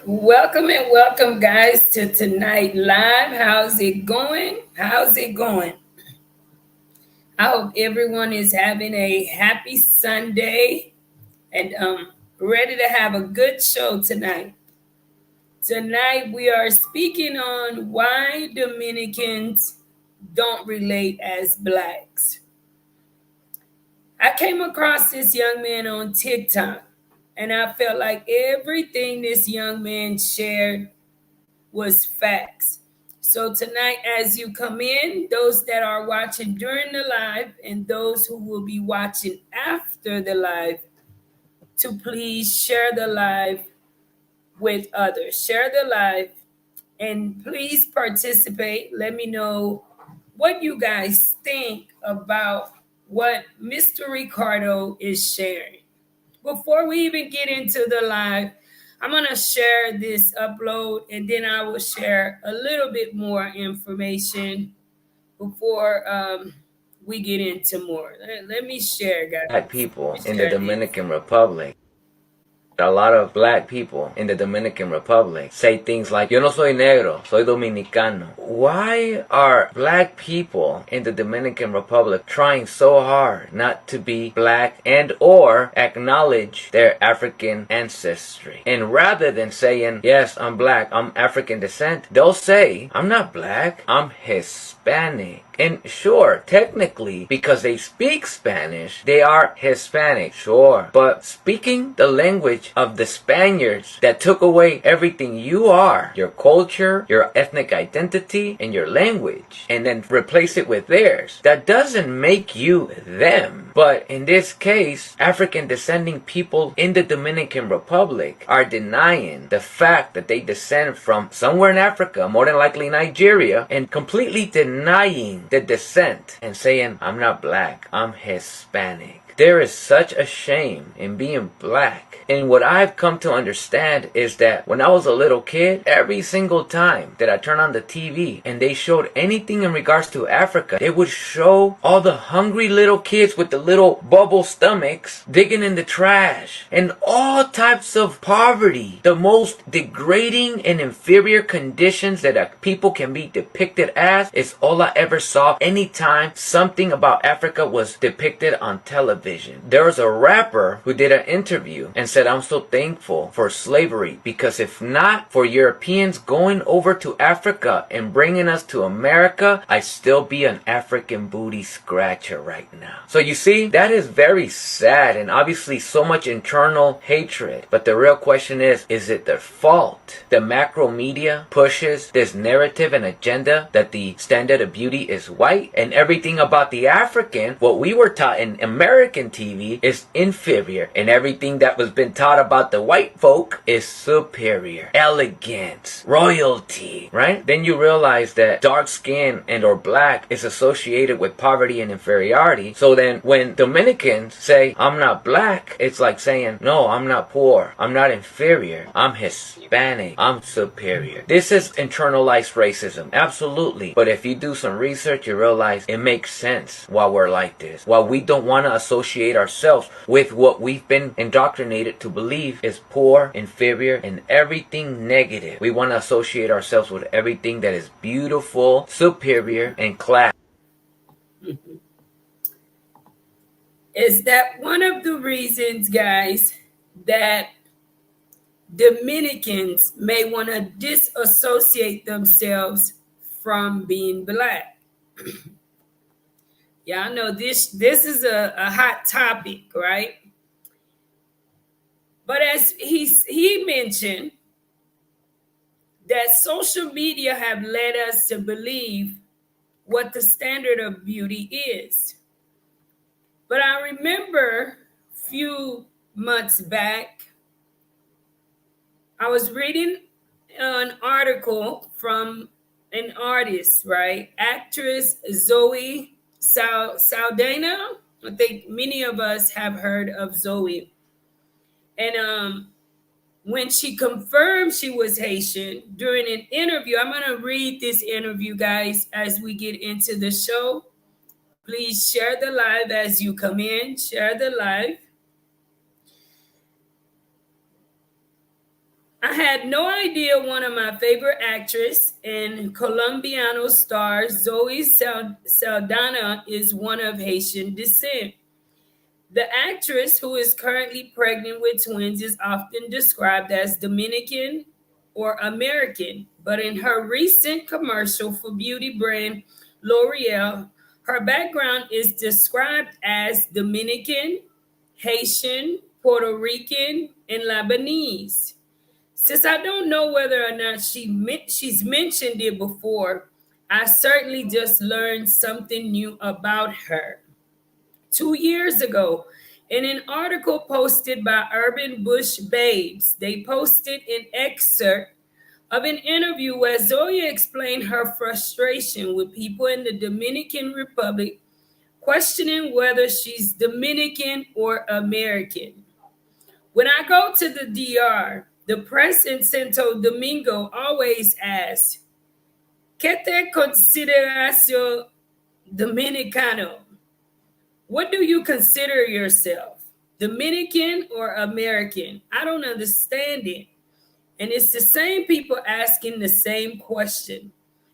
Welcome and welcome, guys, to Tonight Live. How's it going? How's it going? I hope everyone is having a happy Sunday and ready to have a good show tonight. Tonight, we are speaking on why Dominicans don't relate as blacks. I came across this young man on TikTok, and I felt like everything this young man shared was facts. So tonight, as you come in, those that are watching during the live and those who will be watching after the live, to please share the live with others. Share the live and please participate. Let me know what you guys think about what Mr. Ricardo is sharing. Before we even get into the live, I'm going to share this upload and then I will share a little bit more information before we get into more. Let me share, guys. Black Let people me in the share this. Dominican Republic. A lot of black people in the Dominican Republic say things like, yo no soy negro, soy dominicano. Why are black people in the Dominican Republic trying so hard not to be black and or acknowledge their African ancestry? And rather than saying, yes, I'm black, I'm African descent, they'll say, I'm not black, I'm Hispanic. And sure, technically, because they speak Spanish, they are Hispanic, sure. But speaking the language of the Spaniards that took away everything you are, your culture, your ethnic identity, and your language, and then replace it with theirs, that doesn't make you them. But in this case, African descending people in the Dominican Republic are denying the fact that they descend from somewhere in Africa, more than likely Nigeria, and completely denying the descent and saying, I'm not black, I'm Hispanic. There is such a shame in being black. And what I've come to understand is that when I was a little kid, every single time that I turned on the TV and they showed anything in regards to Africa, they would show all the hungry little kids with the little bubble stomachs digging in the trash and all types of poverty. The most degrading and inferior conditions that a people can be depicted as is all I ever saw anytime something about Africa was depicted on television. There was a rapper who did an interview and said, I'm so thankful for slavery because if not for Europeans going over to Africa and bringing us to America, I'd still be an African booty scratcher right now. So you see, that is very sad and obviously so much internal hatred. But the real question is it their fault? The macro media pushes this narrative and agenda that the standard of beauty is white and everything about the African, what we were taught in American TV, is inferior, and everything that was been taught about the white folk is superior. Elegance, royalty, right? Then you realize that dark skin and or black is associated with poverty and inferiority. So then when Dominicans say, I'm not black, it's like saying, no, I'm not poor, I'm not inferior, I'm Hispanic, I'm superior. This is internalized racism, absolutely. But if you do some research, you realize it makes sense why we're like this. Why we don't want to associate ourselves with what we've been indoctrinated to believe is poor, inferior, and everything negative. We want to associate ourselves with everything that is beautiful, superior, and class. Is that one of the reasons, guys, that Dominicans may want to disassociate themselves from being black? Yeah, I know this is a hot topic, right? But as he mentioned, that social media have led us to believe what the standard of beauty is. But I remember a few months back, I was reading an article from an artist, right? Actress Zoe Saldana. I think many of us have heard of Zoe. And when she confirmed she was Haitian during an interview, I'm going to read this interview, guys, as we get into the show. Please share the live as you come in. Share the live. I had no idea one of my favorite actress and Colombiano star Zoe Saldana is one of Haitian descent. The actress, who is currently pregnant with twins, is often described as Dominican or American, but in her recent commercial for beauty brand L'Oreal, her background is described as Dominican, Haitian, Puerto Rican, and Lebanese. Since I don't know whether or not she's mentioned it before, I certainly just learned something new about her. 2 years ago, in an article posted by Urban Bush Babes, they posted an excerpt of an interview where Zoe explained her frustration with people in the Dominican Republic questioning whether she's Dominican or American. When I go to the DR, the press in Santo Domingo always asks, ¿Qué te consideración dominicano? What do you consider yourself? Dominican or American? I don't understand it. And it's the same people asking the same question.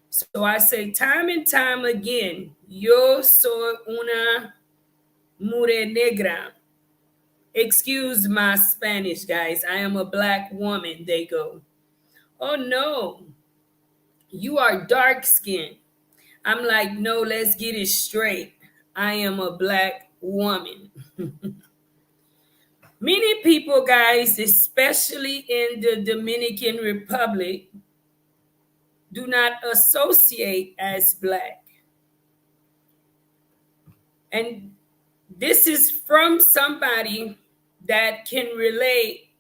So I say time and time again, yo soy una mujer negra. Excuse my Spanish, guys. I am a black woman. They go, oh no, you are dark skinned. I'm like, no, let's get it straight. I am a black woman. Many people, guys, especially in the Dominican Republic, do not associate as black. And this is from somebody that can relate,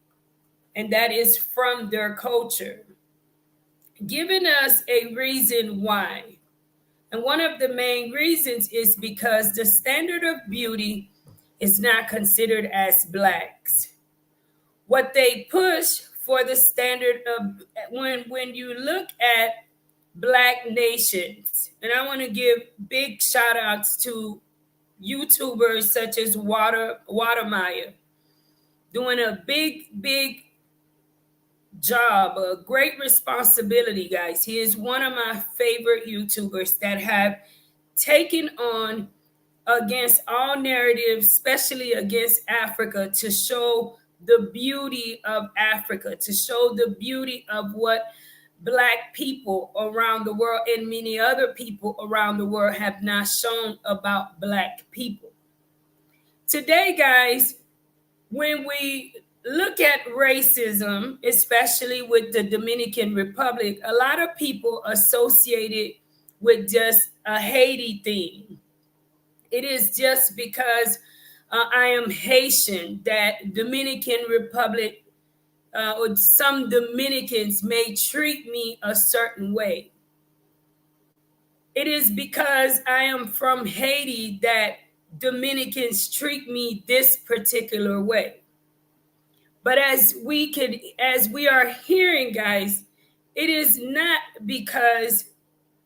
and that is from their culture, giving us a reason why. And one of the main reasons is because the standard of beauty is not considered as blacks. What they push for the standard of when you look at black nations, and I want to give big shout outs to YouTubers such as Watermeyer, doing a big job, a great responsibility, guys. He is one of my favorite YouTubers that have taken on against all narratives, especially against Africa, to show the beauty of Africa, to show the beauty of what Black people around the world and many other people around the world have not shown about Black people. Today, guys, when we look at racism, especially with the Dominican Republic, a lot of people associate it with just a Haiti thing. It is just because I am Haitian that Dominican Republic or some Dominicans may treat me a certain way. It is because I am from Haiti that Dominicans treat me this particular way. But as we are hearing, guys, it is not because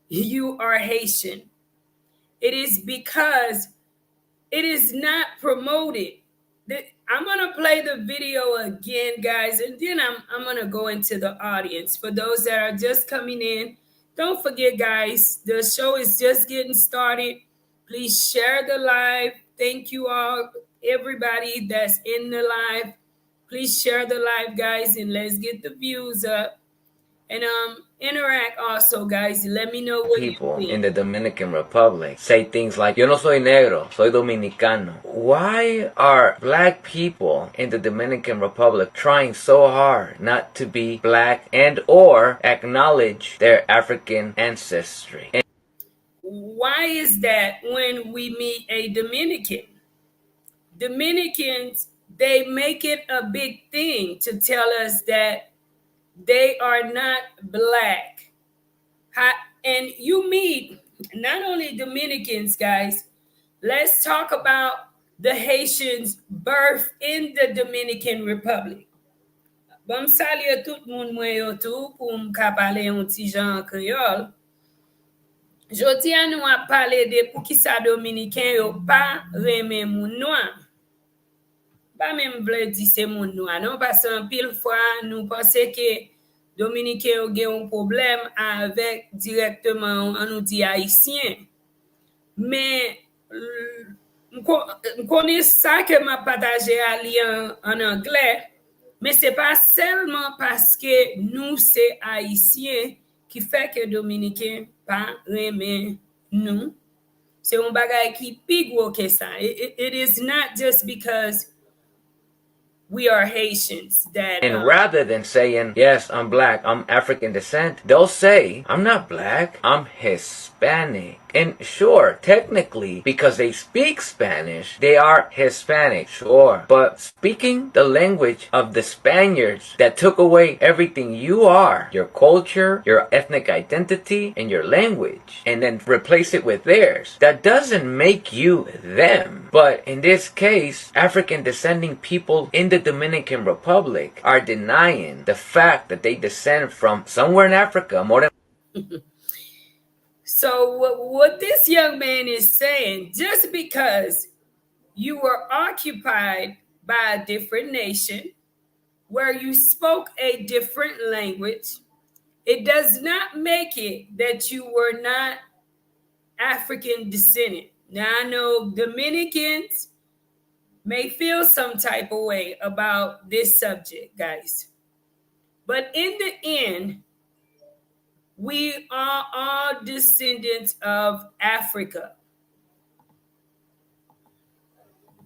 you are Haitian. It is because it is not promoted. I'm going to play the video again, guys, and then I'm going to go into the audience. For those that are just coming in, don't forget, guys, the show is just getting started. Please share the live. Thank you all, everybody that's in the live. Please share the live, guys, and let's get the views up. And interact also, guys. Let me know what people you think. In the Dominican Republic say things like, yo no soy negro, soy dominicano. Why are black people in the Dominican Republic trying so hard not to be black and or acknowledge their African ancestry? Why is that when we meet a Dominican? Dominicans, they make it a big thing to tell us that they are not black. And you meet not only Dominicans, guys, let's talk about the Haitians' birth in the Dominican Republic. Bon salye tout moun mwen yo tou pou m ka pale yon ti jan kreol. Jodi an nou a pale de pou ki sa Dominiken yo pa reme moun noa. Ba même vle di se moun noa, non? Parce que pile fois nous pensons que Dominicain yo gen un problem avec directement an nou di haïtien. Mais m konen sa ke ma pataje a li en anglais, mais c'est pas seulement parce que nous c'est haïtien qui fait que Dominicain pa reme nous. C'est un bagay qui pi gros que ça. It is not just because we are Haitians that And rather than saying, yes, I'm black, I'm African descent, they'll say, I'm not black, I'm Hispanic. And sure, technically, because they speak Spanish, they are Hispanic, sure. But speaking the language of the Spaniards that took away everything you are, your culture, your ethnic identity, and your language, and then replace it with theirs, that doesn't make you them. But in this case, African descending people in the Dominican Republic are denying the fact that they descend from somewhere in Africa, more than So what this young man is saying, just because you were occupied by a different nation where you spoke a different language, it does not make it that you were not African descendant. Now I know Dominicans may feel some type of way about this subject, guys. But in the end, we are all descendants of Africa.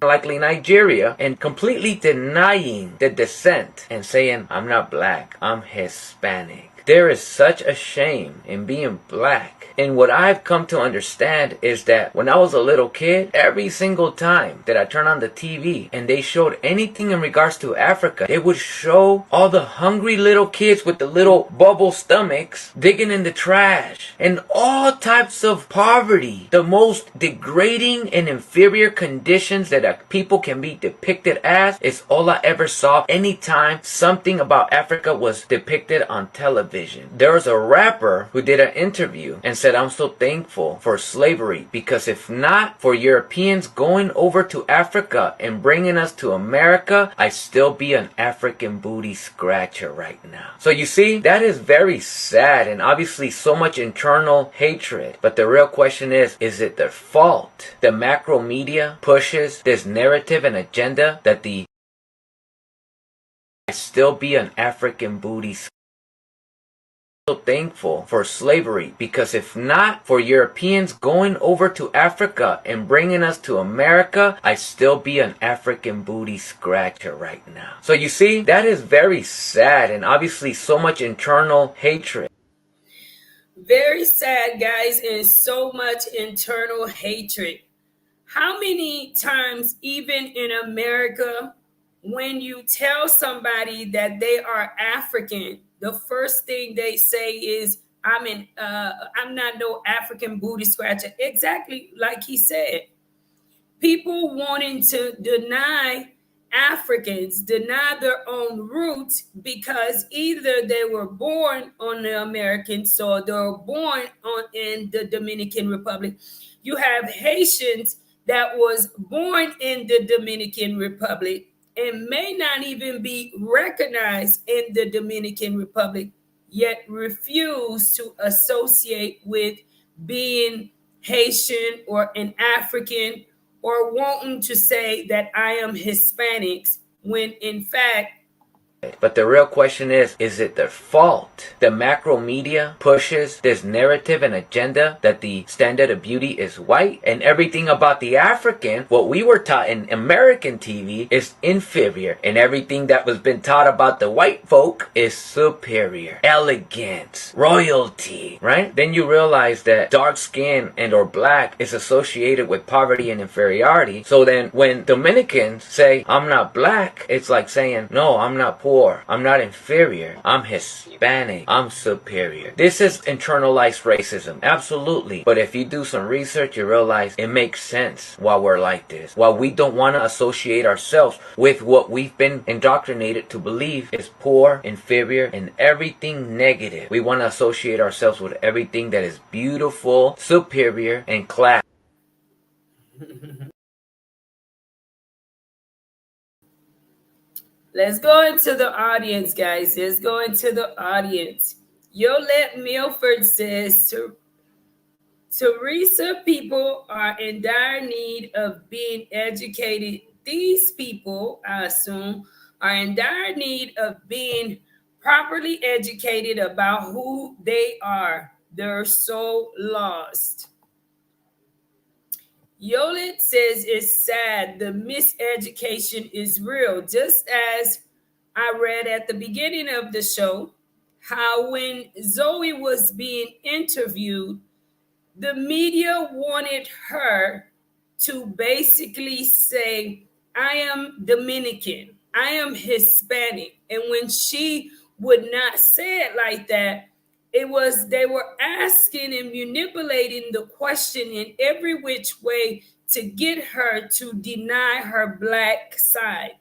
likely Nigeria, and completely denying the descent and saying, I'm not black, I'm Hispanic. There is such a shame in being black. And what I've come to understand is that when I was a little kid, every single time that I turned on the TV and they showed anything in regards to Africa, it would show all the hungry little kids with the little bubble stomachs digging in the trash and all types of poverty, the most degrading and inferior conditions that people can be depicted as is all I ever saw anytime something about Africa was depicted on television. There was a rapper who did an interview and said, I'm so thankful for slavery because if not for Europeans going over to Africa and bringing us to America, I'd still be an African booty scratcher right now. So you see, that is very sad and obviously so much internal hatred. But the real question is it their fault? The macro media pushes this narrative and agenda that I'd still be an African booty scratcher. Thankful for slavery because if not for Europeans going over to Africa and bringing us to America, I'd still be an African booty scratcher right now. So you see, that is very sad and obviously so much internal hatred. Very sad, guys, and so much internal hatred. How many times, even in America, when you tell somebody that they are African, the first thing they say is, I'm not no African booty scratcher." Exactly like he said. People wanting to deny Africans, deny their own roots because either they were born on the American soil, they were born in the Dominican Republic. You have Haitians that was born in the Dominican Republic and may not even be recognized in the Dominican Republic, yet refuse to associate with being Haitian or an African or wanting to say that I am Hispanics when in fact But the real question is it their fault? The macro media pushes this narrative and agenda that the standard of beauty is white and everything about the African, what we were taught in American TV, is inferior and everything that was been taught about the white folk is superior, elegance, royalty, right? Then you realize that dark skin and or black is associated with poverty and inferiority. So then when Dominicans say, I'm not black, it's like saying, no, I'm not poor. I'm not inferior. I'm Hispanic. I'm superior. This is internalized racism. Absolutely. But if you do some research, you realize it makes sense why we're like this. Why we don't want to associate ourselves with what we've been indoctrinated to believe is poor, inferior, and everything negative. We want to associate ourselves with everything that is beautiful, superior, and class. Let's go into the audience, guys. Let's go into the audience. Yolette Milford says, Teresa, people are in dire need of being educated. These people, I assume, are in dire need of being properly educated about who they are. They're so lost. Yolet says it's sad. The miseducation is real. Just as I read at the beginning of the show, how when Zoe was being interviewed, the media wanted her to basically say, I am Dominican, I am Hispanic. And when she would not say it like that, it was they were asking and manipulating the question in every which way to get her to deny her black side,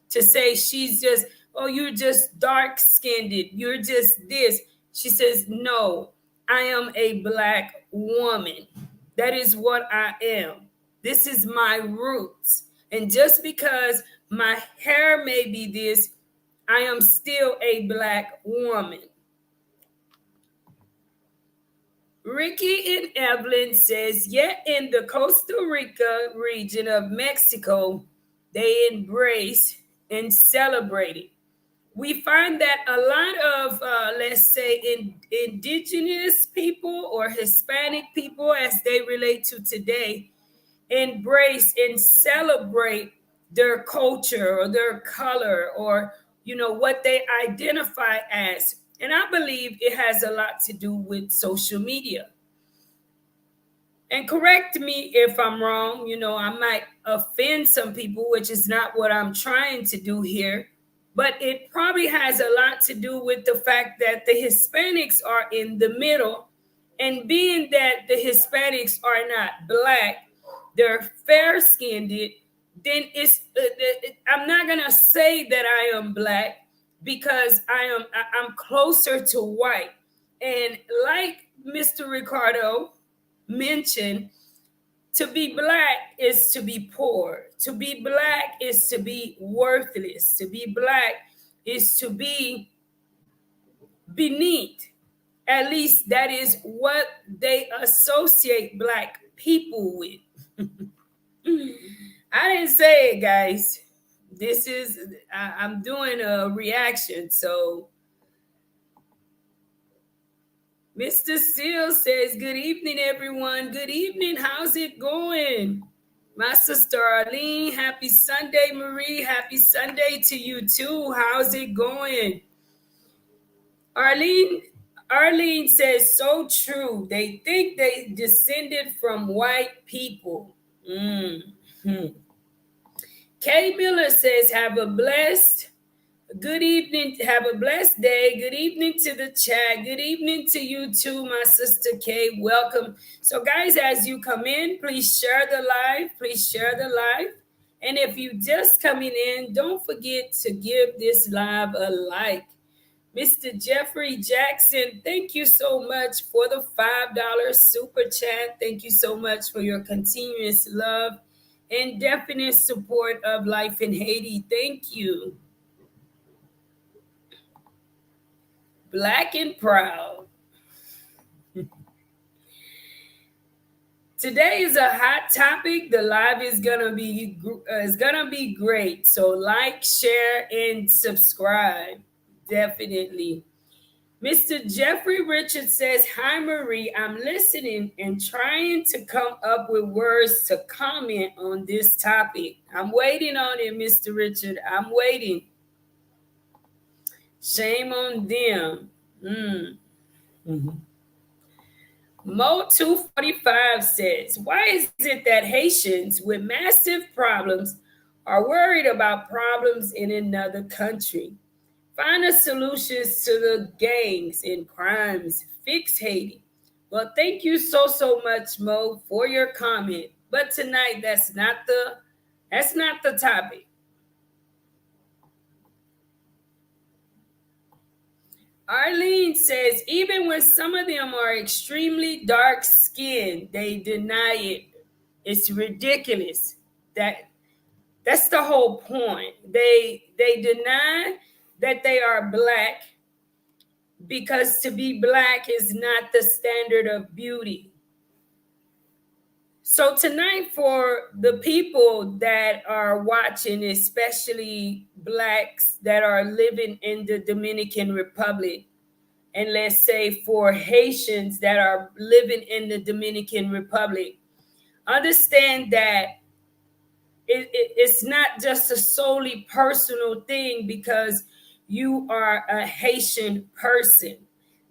to say she's just, oh, you're just dark skinned, you're just this. She says, no, I am a black woman. That is what I am. This is my roots. And just because my hair may be this, I am still a black woman. Ricky and Evelyn says, yet in the Costa Rica region of Mexico, they embrace and celebrate it. We find that a lot of, let's say, indigenous people or Hispanic people, as they relate to today, embrace and celebrate their culture or their color or, what they identify as. And I believe it has a lot to do with social media. And correct me if I'm wrong, I might offend some people, which is not what I'm trying to do here. But it probably has a lot to do with the fact that the Hispanics are in the middle. And being that the Hispanics are not black, they're fair skinned, then I'm not going to say that I am black because I'm closer to white. And like Mr. Ricardo mentioned, to be black is to be poor. To be black is to be worthless. To be black is to be beneath. At least that is what they associate black people with. I didn't say it, guys. I'm doing a reaction. So Mr. Seal says, good evening, everyone. Good evening. How's it going? My sister Arlene, happy Sunday. Marie, happy Sunday to you too. How's it going? Arlene says, so true. They think they descended from white people. Mm-hmm. Kay Miller says, have a blessed good evening. Have a blessed day. Good evening to the chat. Good evening to you too, my sister Kay. Welcome. So, guys, as you come in, please share the live. Please share the live. And if you just coming in, don't forget to give this live a like. Mr. Jeffrey Jackson, thank you so much for the $5 super chat. Thank you so much for your continuous love and definite support of life in Haiti. Thank you. Black and proud. Today is a hot topic. The live is gonna be great. So like, share, and subscribe. Definitely. Mr. Jeffrey Richards says, hi Marie, I'm listening and trying to come up with words to comment on this topic. I'm waiting on it, Mr. Richard. I'm waiting. Shame on them. Mm-hmm. Mo 245 says, why is it that Haitians with massive problems are worried about problems in another country? Find a solutions to the gangs and crimes. Fix Haiti. Well, thank you so much, Mo, for your comment. But tonight, that's not the topic. Arlene says, even when some of them are extremely dark skinned, they deny it. It's ridiculous that That's the whole point. They deny that they are black because to be black is not the standard of beauty. So tonight, for the people that are watching, especially blacks that are living in the Dominican Republic, and let's say for Haitians that are living in the Dominican Republic, understand that it's not just a solely personal thing because you are a Haitian person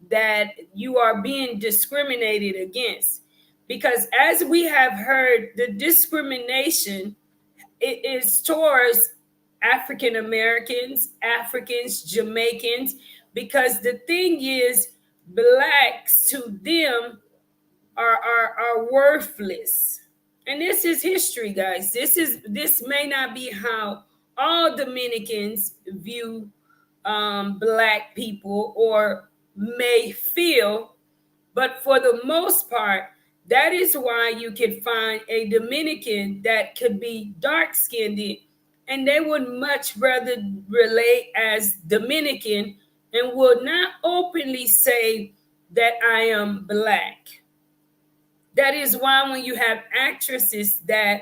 that you are being discriminated against. Because as we have heard, the discrimination is towards African Americans, Africans, Jamaicans, because the thing is, blacks to them are worthless. And this is history, guys. This may not be how all Dominicans view black people or may feel, but for the most part, that is why you can find a Dominican that could be dark skinned and they would much rather relate as Dominican and will not openly say that I am black. That is why when you have actresses that,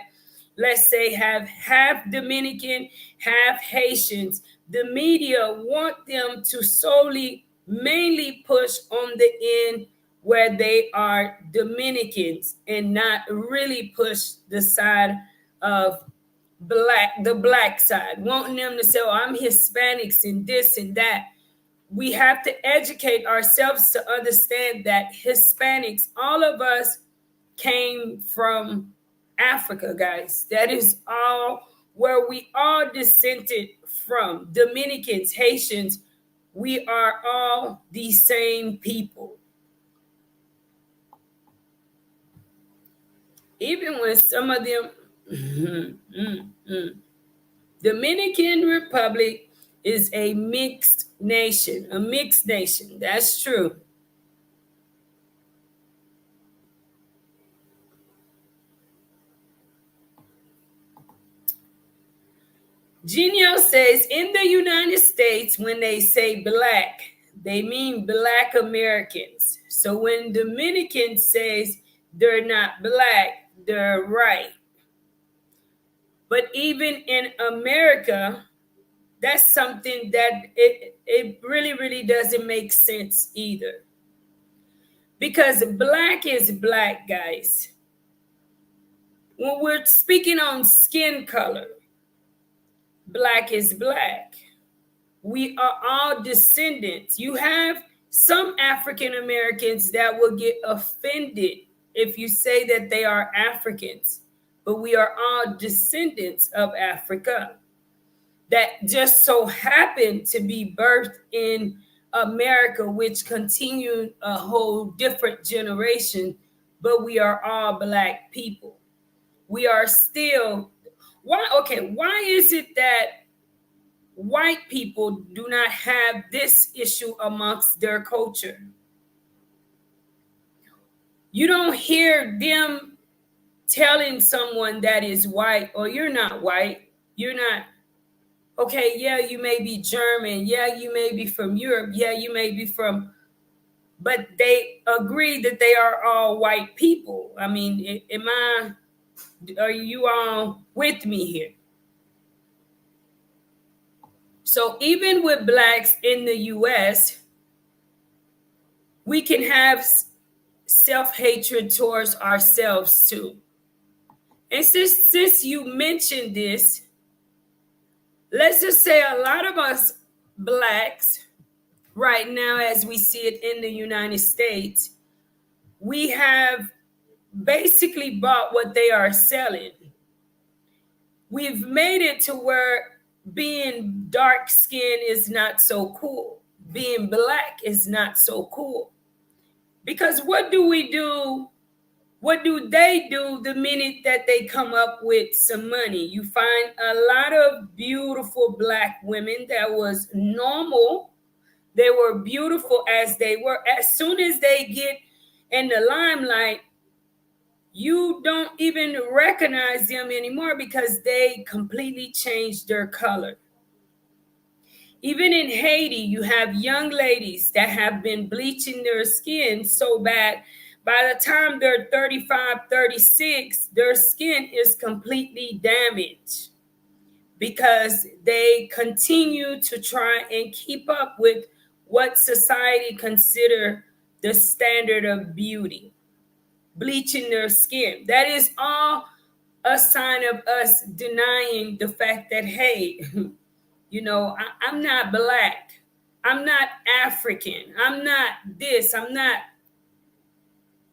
let's say, have half Dominican, half Haitians, the media want them to solely, mainly push on the end where they are Dominicans and not really push the side of the black side, wanting them to say, oh, I'm Hispanics and this and that. We have to educate ourselves to understand that Hispanics, all of us, came from Africa, guys. That is all where we all descended from. Dominicans, Haitians, we are all the same people. Even when some of them, Dominican Republic is a mixed nation, a mixed nation. That's true. Genio says in the United States, when they say black, they mean black Americans. So when Dominican says they're not black, they're right. But even in America, that's something that it really, really doesn't make sense either. Because black is black, guys. When we're speaking on skin color, black is black. We are all descendants. You have some African Americans that will get offended if you say that they are Africans, but we are all descendants of Africa that just so happen to be birthed in America, which continued a whole different generation, but we are all black people. We are still, why is it that white people do not have this issue amongst their culture? You don't hear them telling someone that is white, or you're not white, you're not, okay, yeah, you may be German, yeah, you may be from Europe, yeah, you may be from, but they agree that they are all white people. I mean, are you all with me here? So even with blacks in the US, we can have self-hatred towards ourselves too. And since you mentioned this, let's just say a lot of us blacks right now, as we see it in the United States, we have basically bought what they are selling. We've made it to where being dark skinned is not so cool. Being black is not so cool. Because what do we do? What do they do the minute that they come up with some money? You find a lot of beautiful black women that was normal. They were beautiful as they were. As soon as they get in the limelight, you don't even recognize them anymore because they completely changed their color. Even in Haiti, you have young ladies that have been bleaching their skin so bad. By the time they're 35, 36, their skin is completely damaged because they continue to try and keep up with what society consider the standard of beauty, bleaching their skin. That is all a sign of us denying the fact that, hey, I'm not black. I'm not African. I'm not this. I'm not.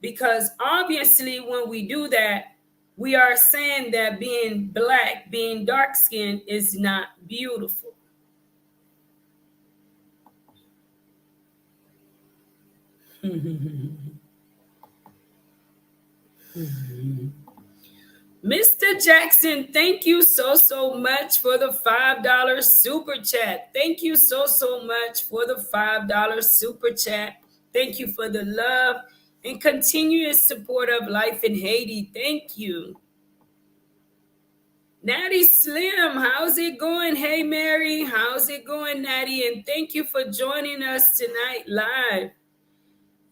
Because obviously, when we do that, we are saying that being black, being dark skinned is not beautiful. Mr. Jackson, thank you so much for the $5 super chat. Thank you so much for the $5 super chat. Thank you for the love and continuous support of life in Haiti. Thank you. Natty Slim, how's it going? Hey, Mary, how's it going, Natty? And thank you for joining us tonight live.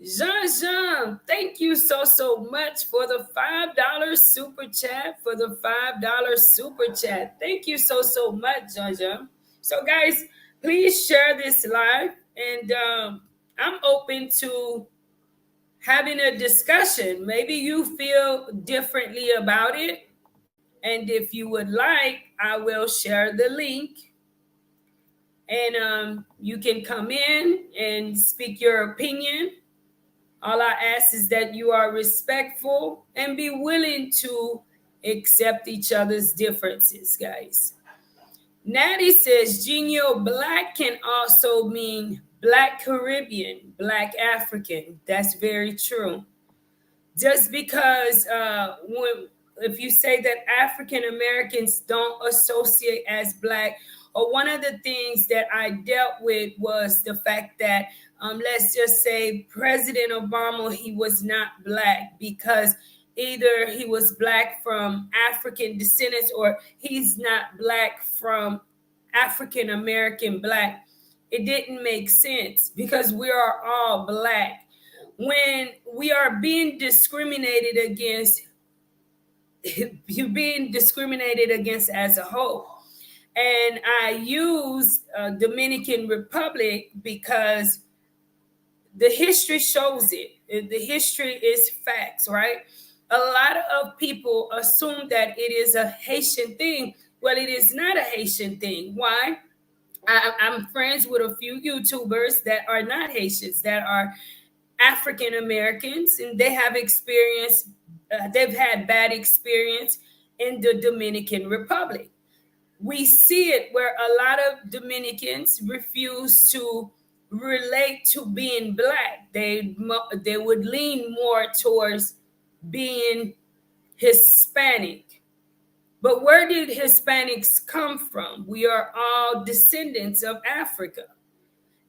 Jean, thank you so much for the $5 super chat. For the $5 super chat. Thank you so much, Jean. So, guys, please share this live. And I'm open to having a discussion. Maybe you feel differently about it. And if you would like, I will share the link. And you can come in and speak your opinion. All I ask is that you are respectful and be willing to accept each other's differences, guys. Natty says Genio black can also mean black Caribbean, black African. That's very true. Just because if you say that African Americans don't associate as black, or one of the things that I dealt with was the fact that let's just say President Obama, he was not black because either he was black from African descendants or he's not black from African American black. It didn't make sense because we are all black. When we are being discriminated against, you're being discriminated against as a whole. And I use Dominican Republic because the history shows it. The history is facts, right? A lot of people assume that it is a Haitian thing. Well, it is not a Haitian thing. Why? I'm friends with a few YouTubers that are not Haitians, that are African Americans, and they have experienced, they've had bad experience in the Dominican Republic. We see it where a lot of Dominicans refuse to relate to being black. They would lean more towards being Hispanic. But where did Hispanics come from? We are all descendants of Africa.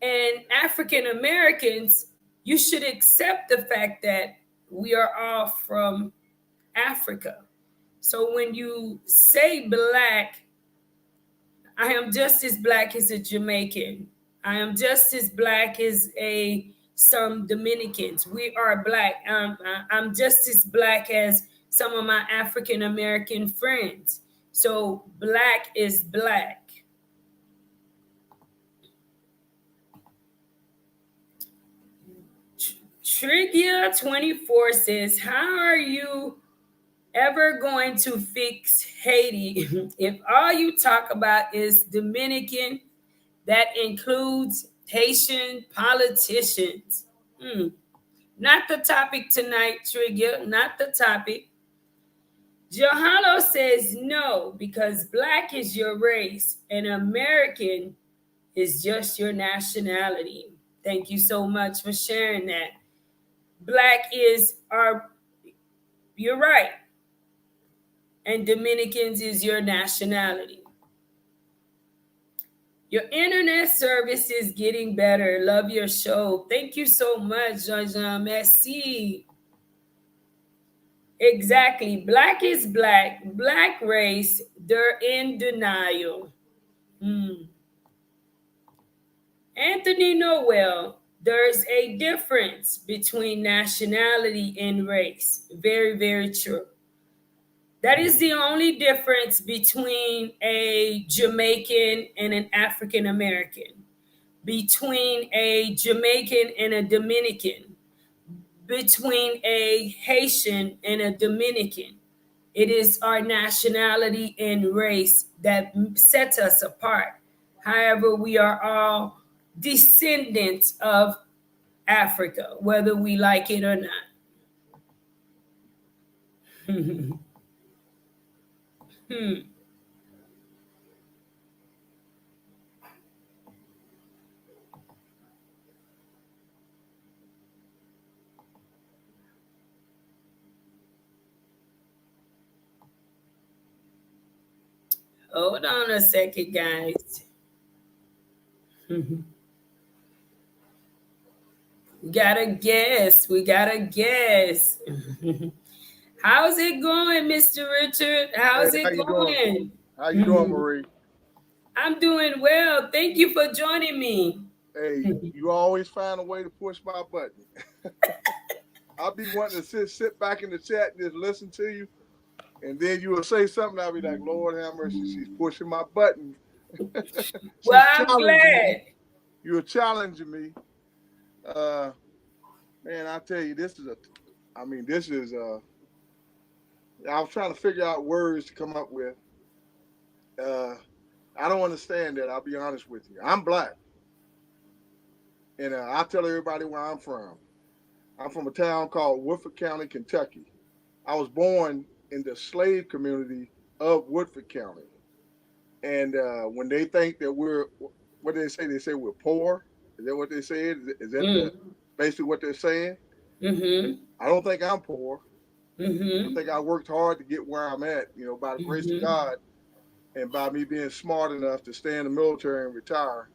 And African Americans, you should accept the fact that we are all from Africa. So when you say black, I am just as black as a Jamaican. I am just as black as some Dominicans. We are black. I'm just as black as some of my African American friends. So black is black. Trigia24 says, how are you ever going to fix Haiti if all you talk about is Dominican? That includes Haitian politicians. Not the topic tonight, Trigia, not the topic. Johalo says no, because black is your race and American is just your nationality. Thank you so much for sharing that. Black is you're right. And Dominicans is your nationality. Your internet service is getting better. Love your show. Thank you so much, Jean-Jean. Merci. Exactly. Black is black. Black race, they're in denial. Hmm. Anthony Noel, there's a difference between nationality and race. Very, very true. That is the only difference between a Jamaican and an African American, between a Jamaican and a Dominican, between a Haitian and a Dominican. It is our nationality and race that sets us apart. However, we are all descendants of Africa, whether we like it or not. Hmm. Hold on a second, guys. We gotta guess. We gotta guess. How's it going, Mr. Richard? Hey, How's how it you doing? going? How you doing, Marie? I'm doing well. Thank you for joining me. Hey, you always find a way to push my button. I'll be wanting to sit back in the chat and just listen to you, and then you will say something. I'll be like, Lord have mercy, she's pushing my button. Well, She's I'm challenging me. glad. You're challenging me. Uh, man, I tell you, this is I was trying to figure out words to come up with. Uh, I don't understand that. I'll be honest with you. I'm black, and I tell everybody where I'm from. I'm from a town called Woodford County, Kentucky. I was born in the slave community of Woodford County. And when they think that what do they say? They say we're poor. Is that what they said? Is that Mm. basically what they're saying? Mm-hmm. I don't think I'm poor. I Mm-hmm. think I worked hard to get where I'm at, by the grace of Mm-hmm. God and by me being smart enough to stay in the military and retire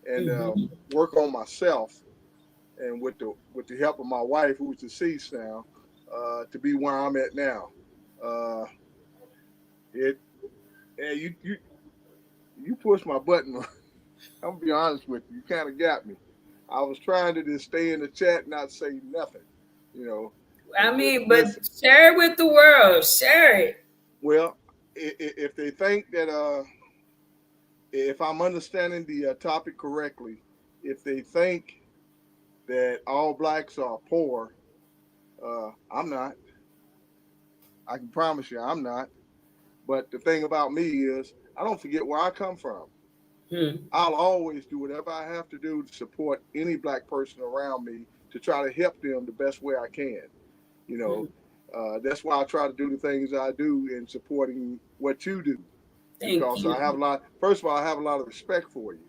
and Mm-hmm. work on myself and with the help of my wife, who's deceased now, to be where I'm at now. Uh, it and you pushed my button. I'm gonna be honest with you. You kind of got me. I was trying to just stay in the chat, and not say nothing, you know, I and just mean, but listen. share it with the world. Share it. Well, if they think that if I'm understanding the topic correctly, if they think that all blacks are poor, I'm not. I can promise you, I'm not. But the thing about me is, I don't forget where I come from. Hmm. I'll always do whatever I have to do to support any black person around me to try to help them the best way I can. You Hmm. know, that's why I try to do the things I do in supporting what you do Thank because I have you. a lot. First of all, I have a lot of respect for you.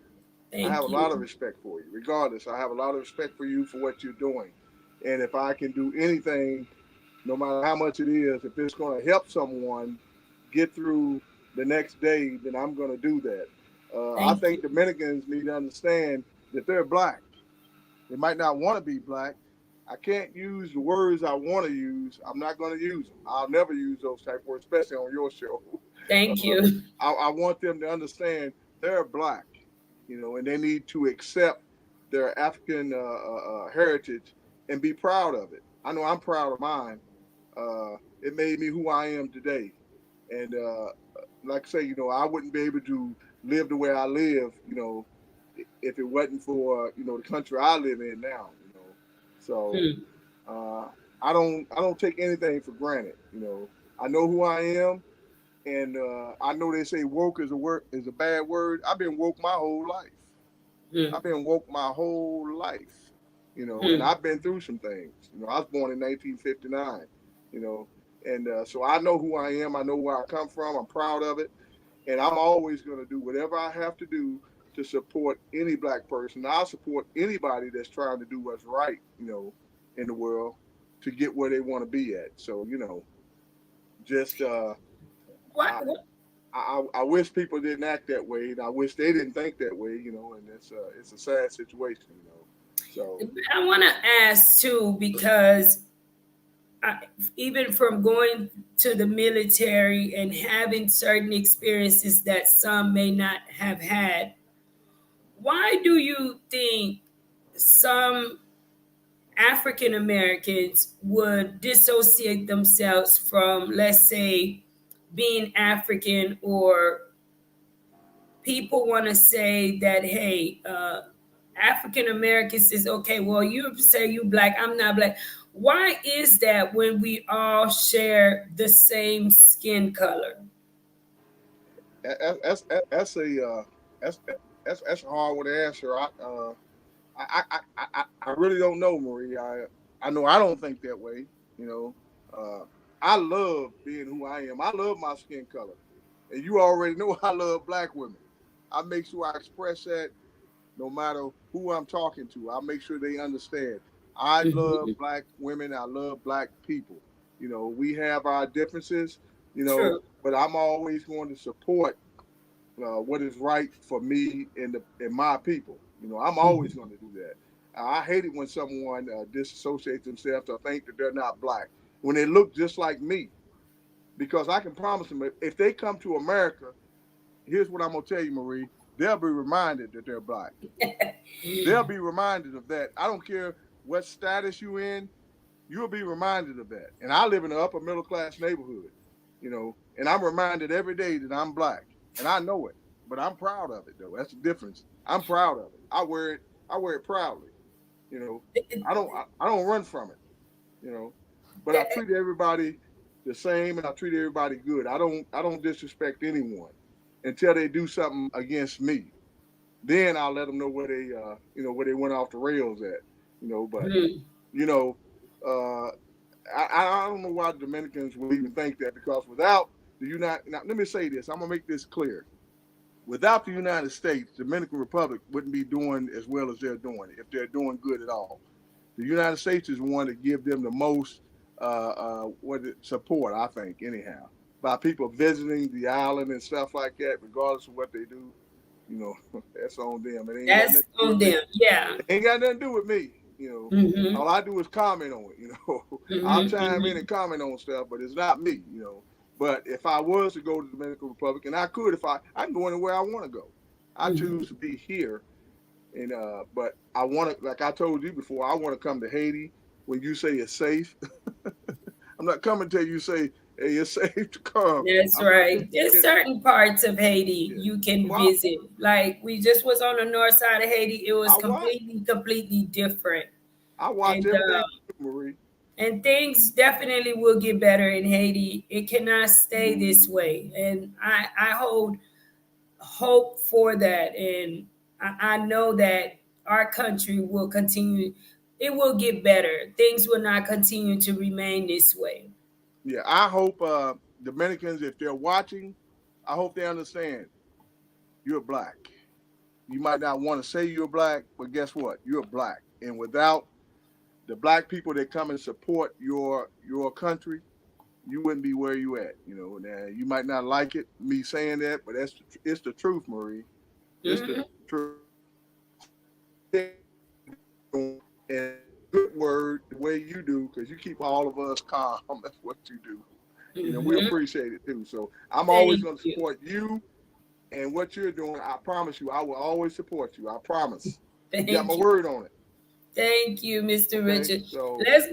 I have Thank a lot of you. respect for you. Regardless, I have a lot of respect for you for what you're doing. And if I can do anything, no matter how much it is, if it's going to help someone get through the next day, then I'm going to do that. I Thank think you. Dominicans need to understand that they're black. They might not want to be black. I can't use the words I want to use. I'm not going to use them. I'll never use those type of words, especially on your show. Thank you. I want them to understand they're black, and they need to accept their African heritage and be proud of it. I know I'm proud of mine. It made me who I am today. And like I say, I wouldn't be able to live the way I live, if it wasn't for the country I live in now. So Hmm. uh, I don't take anything for granted. I know who I am, and I know they say woke is a bad word. I've been woke my whole life. Hmm. I've been woke my whole life. And Hmm. I've been through some things. I was born in 1959. You know, and so I know who I am. I know where I come from. I'm proud of it, and I'm always going to do whatever I have to do to support any black person. I'll support anybody that's trying to do what's right. In the world to get where they want to be at. So just What? I, I wish people didn't act that way, and I wish they didn't think that way. And it's a sad situation. So I want to ask too because I, even from going to the military and having certain experiences that some may not have had, why do you think some African Americans would dissociate themselves from, let's say, being African, or people want to say that, hey, African Americans is okay. Well, you say you black, I'm not black. Why is that when we all share the same skin color? That's that's that's a hard one to answer. I really don't know, Marie. I know I don't think that way. You know, I love being who I am. I love my skin color, and you already know I love black women. I make sure I express that no matter who I'm talking to. I make sure they understand. I love Mhm. black women. I love black people. You know, we have our differences. You know, True. but I'm always going to support what is right for me and my people. You know, I'm always Mhm. going to do that. I hate it when someone disassociates themselves or think that they're not black when they look just like me. Because I can promise them, if they come to America, here's what I'm going to tell you, Marie. They'll be reminded that they're black. They'll be reminded of that. I don't care what status you're in, you'll be reminded of that. And I live in an upper middle class neighborhood, you know, and I'm reminded every day that I'm black. And I know it, but I'm proud of it though. That's the difference. I'm proud of it. I wear it proudly. You know, I don't run from it, you know. But I treat everybody the same and I treat everybody good. I don't disrespect anyone until they do something against me. Then I'll let them know where they where they went off the rails at. You know, but Mhm. you know, uh I don't know why the Dominicans would even think that because without the United, now let me say this, I'm gonna make this clear. Without the United States, the Dominican Republic wouldn't be doing as well as they're doing if they're doing good at all. The United States is one to give them the most support, I think, anyhow, by people visiting the island and stuff like that, regardless of what they do. You know, that's on them. It ain't got That's nothing to do on with me. them. Yeah. It ain't got nothing to do with me. You know, Hmm. all I do is comment on it. You know, I'll Hmm. chime in Hmm. and comment on stuff, but it's not me. You know, but if I was to go to the Dominican Republic, and I could, if I can go anywhere I want to go. I choose to be here, and but I want to, like I told you before, I want to come to Haiti. When you say it's safe, I'm not coming to you say, hey, it's safe to come. That's I'm coming to right. There's you. certain parts of Haiti Yeah. you can Well, visit. Like we just was on the north side of Haiti. It was I watch. completely different. I watch And everything, Marie. things definitely will get better in Haiti. It cannot stay this way. And I hold hope for that. And I know that our country will continue, it will get better. Things will not continue to remain this way. Yeah, I hope Dominicans, if they're watching, I hope they understand you're black. You might not want to say you're black, but guess what? You're black. And without the black people that come and support your country, you wouldn't be where you at. You know, now you might not like it me saying that, but it's the truth, Marie. It's the Hmm. truth. And good word the way you do, because you keep all of us calm. That's what you do. You know, we Hmm. appreciate it too. So I'm always Thank going to you. support you and what you're doing. I promise you, I will always support you. I promise. You got my Thank you. word on it. Thank you, Mr. Okay. Richard. So Let's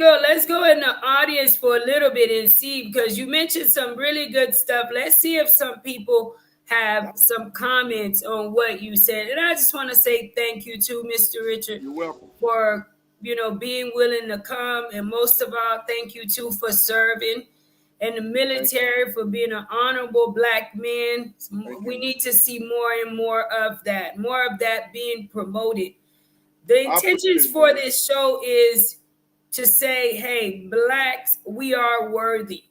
go in the audience for a little bit and see, because you mentioned some really good stuff. Let's see if some people have some comments on what you said. And I just want to say thank you to Mr. Richard you're welcome. for, being willing to come, and most of all, thank you too for serving in the Thank military, for being an honorable black man. thank We you. need to see more and more of that being promoted. The I intentions appreciate it, for Marie. this show is to say, hey, blacks, we are worthy.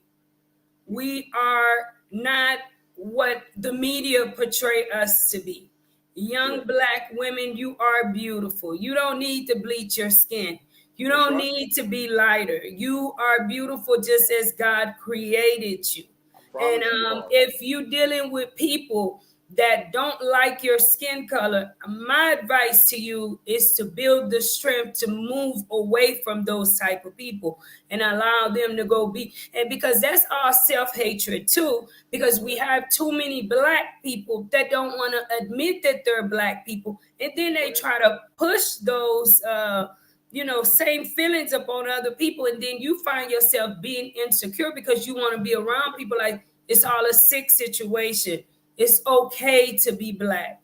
We are not what the media portray us to be. Young Correct. black women, you are beautiful. You don't need to bleach your skin. You That's don't right. need to be lighter. You are beautiful just as God created you. I And promise you are. if you're dealing with people that don't like your skin color, my advice to you is to build the strength to move away from those type of people and allow them to go be. And because that's all self-hatred too, because we have too many black people that don't want to admit that they're black people, and then they try to push those same feelings upon other people, and then you find yourself being insecure because you want to be around people like it's all a sick situation. It's okay to be black.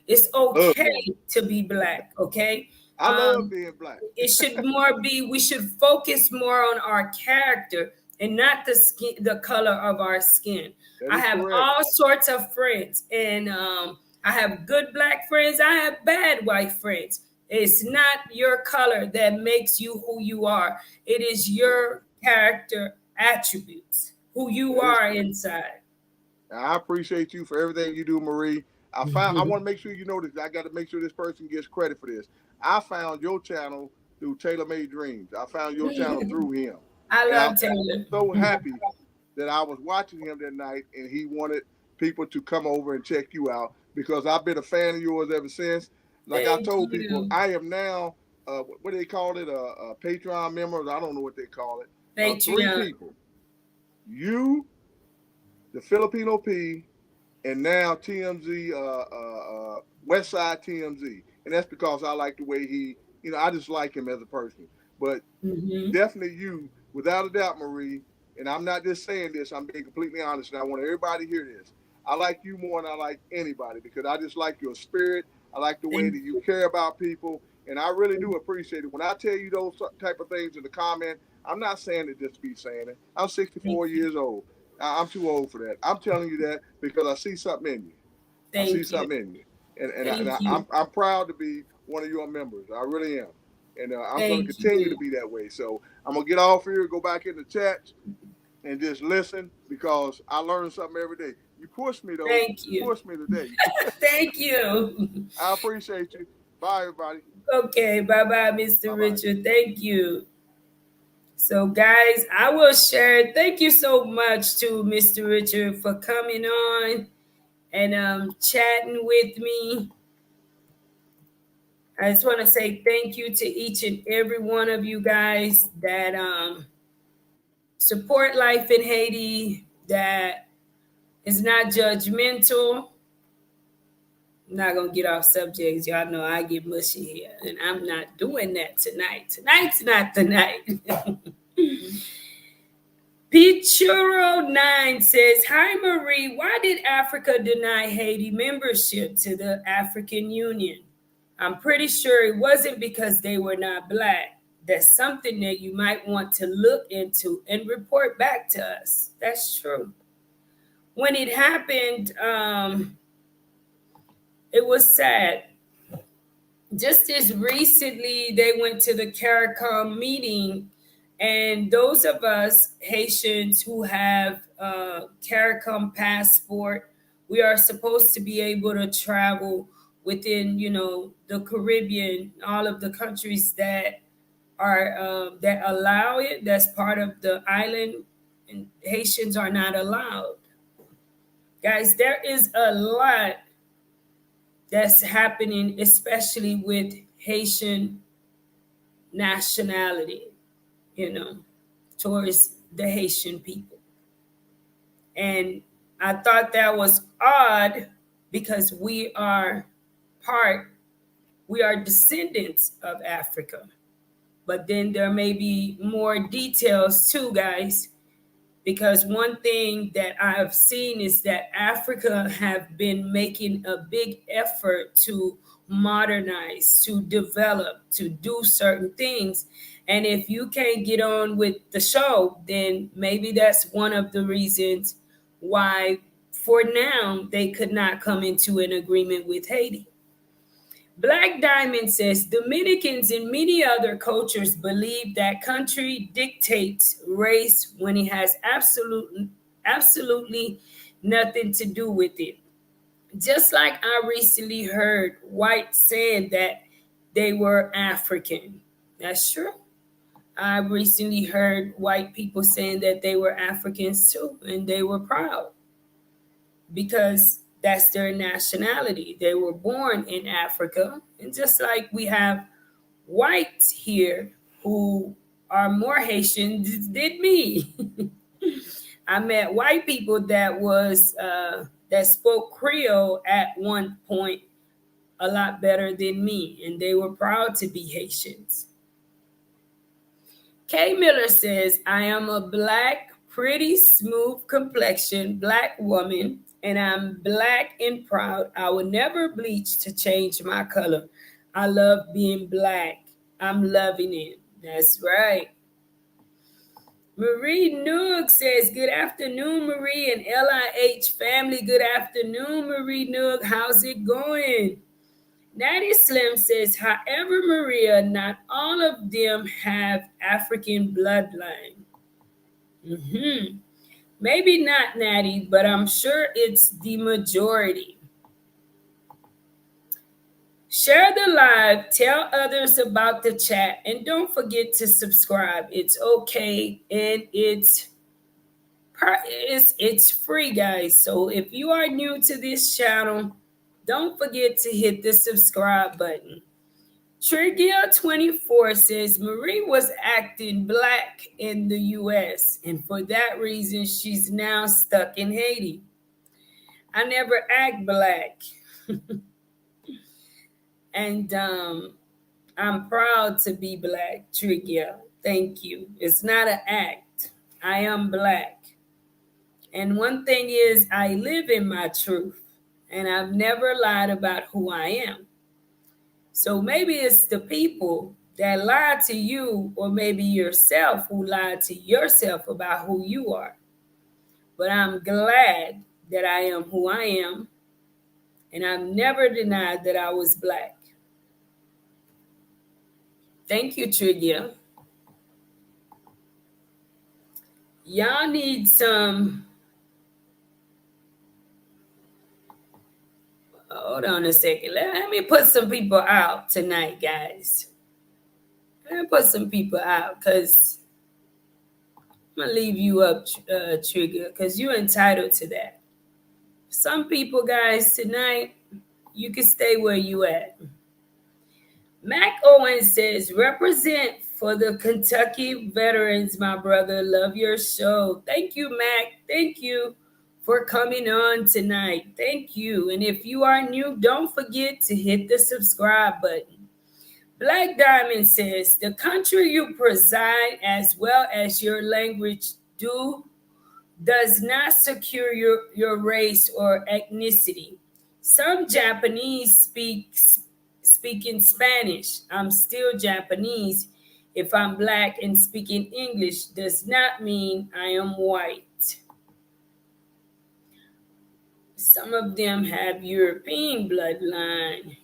It's Love okay that. to be black. Okay. I love being black. It should more be, we should focus more on our character and not the skin, the color of our skin. That I is have correct. all sorts of friends, and I have good black friends. I have bad white friends. It's not your color that makes you who you are. It is your character attributes, who you That is are correct. inside. I appreciate you for everything you do, Marie. I want to make sure you know this. I got to make sure this person gets credit for this. I found your channel through Taylor Made Dreams. I found your channel through him. I And I'm love Taylor. so happy that I was watching him that night and he wanted people to come over and check you out because I've been a fan of yours ever since. Like I Thank told people, you. I am now, what do they call it? A Patreon member. I don't know what they call it. Of three Patreon. people. You, the Filipino P, and now TMZ, Westside TMZ, and that's because I like the way he, I just like him as a person. But Hmm. definitely you, without a doubt, Marie, and I'm not just saying this, I'm being completely honest, and I want everybody to hear this. I like you more than I like anybody because I just like your spirit. I like the way Thank that you you. care about people, and I really do appreciate it. When I tell you those type of things in the comment, I'm not saying it just to be saying it. I'm Thank 64 you. years old. I'm too old for that. I'm telling you that because I see something in you. I see Thank you. something in you, and Thank you. I'm proud to be one of your members. I really am, and I'm going to Thank continue to you. be that way. So I'm gonna get off here, go back in the chat, and just listen because I learn something every day. You push me though. Thank You you. push me today. Thank you. I appreciate you. Bye, everybody. Okay. Bye bye, Mr. Bye bye. Richard. Thank you. So, guys, I will share. Thank you so much to Mr. Richard for coming on and chatting with me. I just want to say thank you to each and every one of you guys that support life in Haiti, that is not judgmental. I'm not gonna get off subjects. Y'all know I get mushy here, and I'm not doing that tonight. Tonight's not the night. Pichuro9 says, "Hi Marie, why did Africa deny Haiti membership to the African Union? I'm pretty sure it wasn't because they were not black. That's something that you might want to look into and report back to us." That's true. When it happened, it was sad. Just as recently, they went to the CARICOM meeting, and those of us Haitians who have CARICOM passport, we are supposed to be able to travel within, the Caribbean, all of the countries that are that allow it. That's part of the island, and Haitians are not allowed. Guys, there is a lot that's happening, especially with Haitian nationality, you know, towards the Haitian people. And I thought that was odd because part, we are descendants of Africa. But then there may be more details too, guys, because one thing that I've seen is that Africa have been making a big effort to modernize, to develop, to do certain things. And if you can't get on with the show, then maybe that's one of the reasons why, for now, they could not come into an agreement with Haiti. Black Diamond says Dominicans and many other cultures believe that country dictates race when it has absolutely nothing to do with it. Just like I recently heard white saying that they were African. That's true. I recently heard white people saying that they were Africans too, and they were proud because That's their nationality. They were born in Africa. And just like we have whites here who are more Haitian than me. I met white people that spoke Creole at one point a lot better than me, and they were proud to be Haitians. Kay Miller says, I am a black, pretty smooth complexion black woman, and I'm black and proud. I will never bleach to change my color. I love being black. I'm loving it. That's right. Marie Noog says, good afternoon, Marie and LIH family. Good afternoon, Marie Noog. How's it going? Natty Slim says, however, Maria, not all of them have African bloodline. Maybe not, Natty, but I'm sure it's the majority. Share the live, tell others about the chat, and don't forget to subscribe. It's okay, and it's free, guys. So if you are new to this channel, don't forget to hit the subscribe button. Trigger24 says Marie was acting black in the US, and for that reason, she's now stuck in Haiti. I never act black. And I'm proud to be black, Trigger. Thank you. It's not an act. I am black. And one thing is, I live in my truth, and I've never lied about who I am. So maybe it's the people that lie to you, or maybe yourself who lied to yourself about who you are. But I'm glad that I am who I am, and I've never denied that I was black. Thank you, Trigger. Y'all need some... Hold on a second. Let me put some people out tonight, guys. Let me put some people out, because I'm going to leave you up, Trigger, because you're entitled to that. Some people, guys, tonight, you can stay where you at. Mac Owen says, represent for the Kentucky veterans, my brother. Love your show. Thank you, Mac. Thank you for coming on tonight. Thank you. And if you are new, don't forget to hit the subscribe button. Black Diamond says, the country you preside as well as your language does not secure your race or ethnicity. Some Japanese speak in Spanish. I'm still Japanese. If I'm black and speaking English does not mean I am white. Some of them have European bloodline.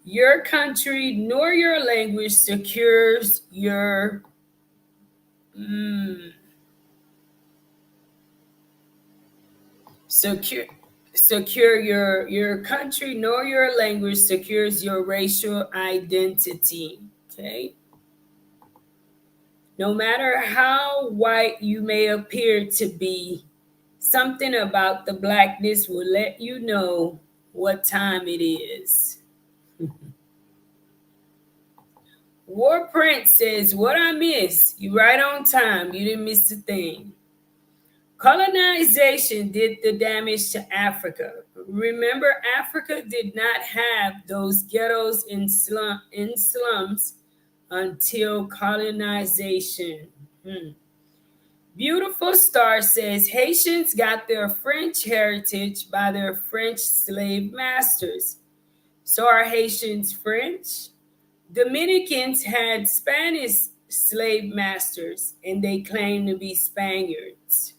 Your country nor your language secures your secure your country nor your language secures your racial identity. Okay. No matter how white you may appear to be, something about the blackness will let you know what time it is. War Prince says, what I miss? You right on time. You didn't miss a thing. Colonization did the damage to Africa. Remember, Africa did not have those ghettos in slums until colonization. Beautiful Star says, Haitians got their French heritage by their French slave masters. So are Haitians French? Dominicans had Spanish slave masters, and they claim to be Spaniards.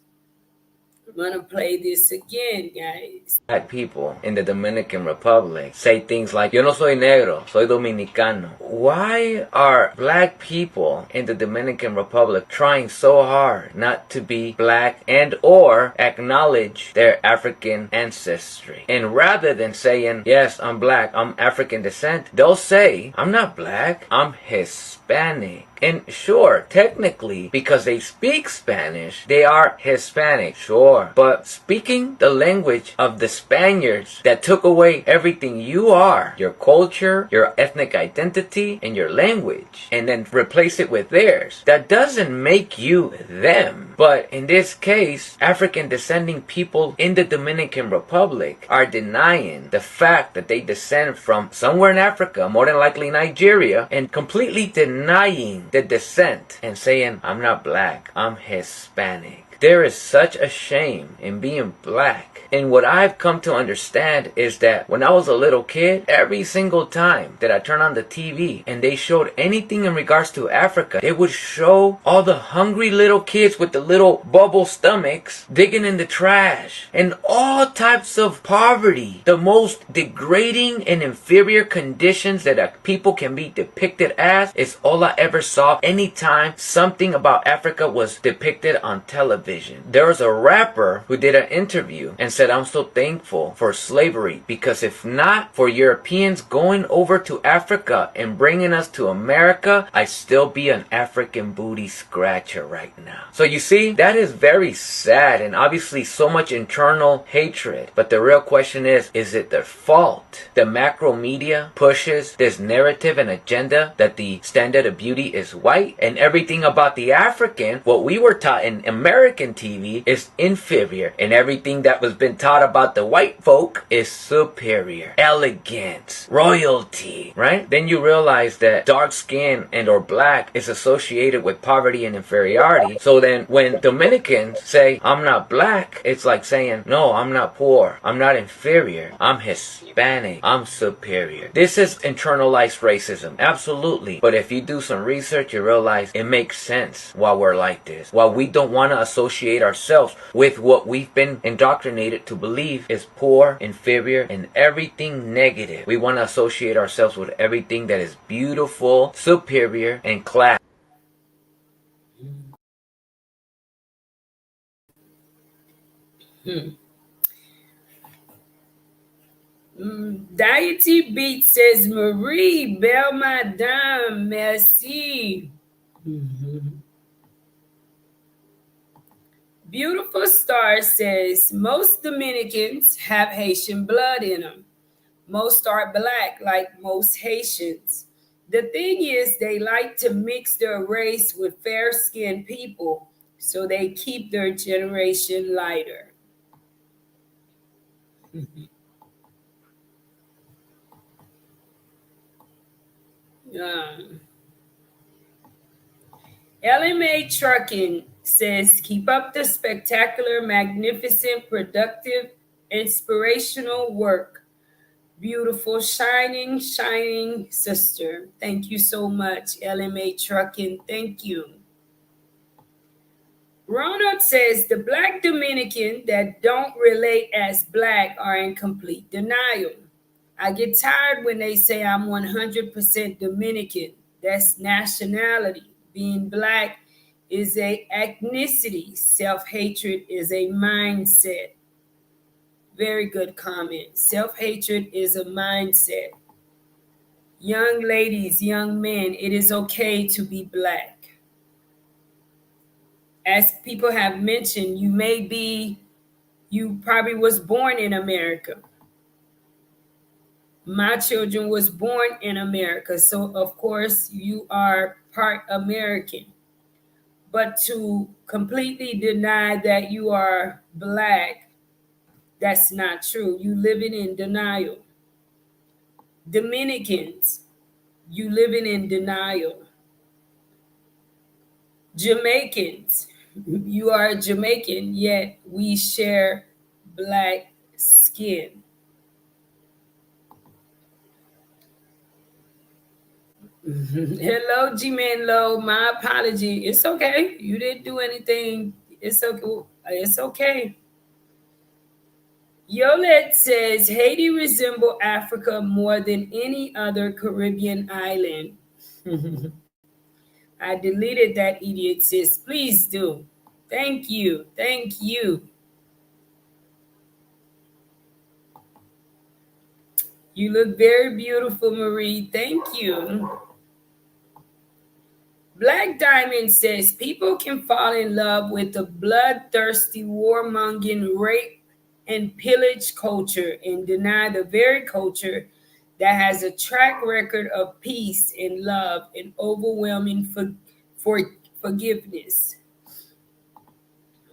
I'm going to play this again, guys. Black people in the Dominican Republic say things like, yo no soy negro, soy dominicano. Why are black people in the Dominican Republic trying so hard not to be black and or acknowledge their African ancestry? And rather than saying, yes, I'm black, I'm African descent, they'll say, I'm not black, I'm Hispanic. And sure, technically, because they speak Spanish, they are Hispanic, sure. But speaking the language of the Spaniards that took away everything you are, your culture, your ethnic identity, and your language, and then replace it with theirs, that doesn't make you them. But in this case, African descending people in the Dominican Republic are denying the fact that they descend from somewhere in Africa, more than likely Nigeria, and completely denying the descent and saying, I'm not black, I'm Hispanic. There is such a shame in being black. And what I've come to understand is that when I was a little kid, every single time that I turned on the TV and they showed anything in regards to Africa, they would show all the hungry little kids with the little bubble stomachs digging in the trash and all types of poverty, the most degrading and inferior conditions that a people can be depicted as is all I ever saw anytime something about Africa was depicted on television. There was a rapper who did an interview and said, I'm so thankful for slavery because if not for Europeans going over to Africa and bringing us to America, I'd still be an African booty scratcher right now. So you see, that is very sad and obviously so much internal hatred. But the real question is it their fault? The macro media pushes this narrative and agenda that the standard of beauty is white and everything about the African, what we were taught in American TV, is inferior, and everything that was been taught about the white folk is superior. Elegance, royalty, right? Then you realize that dark skin and or black is associated with poverty and inferiority. So then when Dominicans say, I'm not black, it's like saying, no, I'm not poor, I'm not inferior, I'm Hispanic, I'm superior. This is internalized racism, absolutely. But if you do some research, you realize it makes sense why we're like this. Why we don't want to associate ourselves with what we've been indoctrinated to believe is poor, inferior, and everything negative. We want to associate ourselves with everything that is beautiful, superior, and class. Deity Beat says, Marie, belle madame, merci. Beautiful Star says, most Dominicans have Haitian blood in them. Most are black, like most Haitians. The thing is, they like to mix their race with fair skinned people, so they keep their generation lighter. Um, LMA Trucking says, keep up the spectacular, magnificent, productive, inspirational work. Beautiful, shining, shining sister. Thank you so much, LMA Trucking. Thank you. Ronald says the black Dominican that don't relate as black are in complete denial. I get tired when they say I'm 100% Dominican. That's nationality. Being black is a ethnicity. Self-hatred is a mindset. Very good comment. Self-hatred is a mindset. Young ladies, young men, it is okay to be black. As people have mentioned, you probably was born in America. My children was born in America, so of course you are part American. But to completely deny that you are black, that's not true. You living in denial. Dominicans, you living in denial. Jamaicans, you are Jamaican, yet we share black skin. Hello, G-Man Low. My apology. It's okay. You didn't do anything. It's okay. It's okay. Yolette says Haiti resemble Africa more than any other Caribbean island. I deleted that idiot, sis. Please do. Thank you. Thank you. You look very beautiful, Marie. Thank you. Black Diamond says people can fall in love with the bloodthirsty, warmongering, rape, and pillage culture and deny the very culture that has a track record of peace and love and overwhelming forgiveness.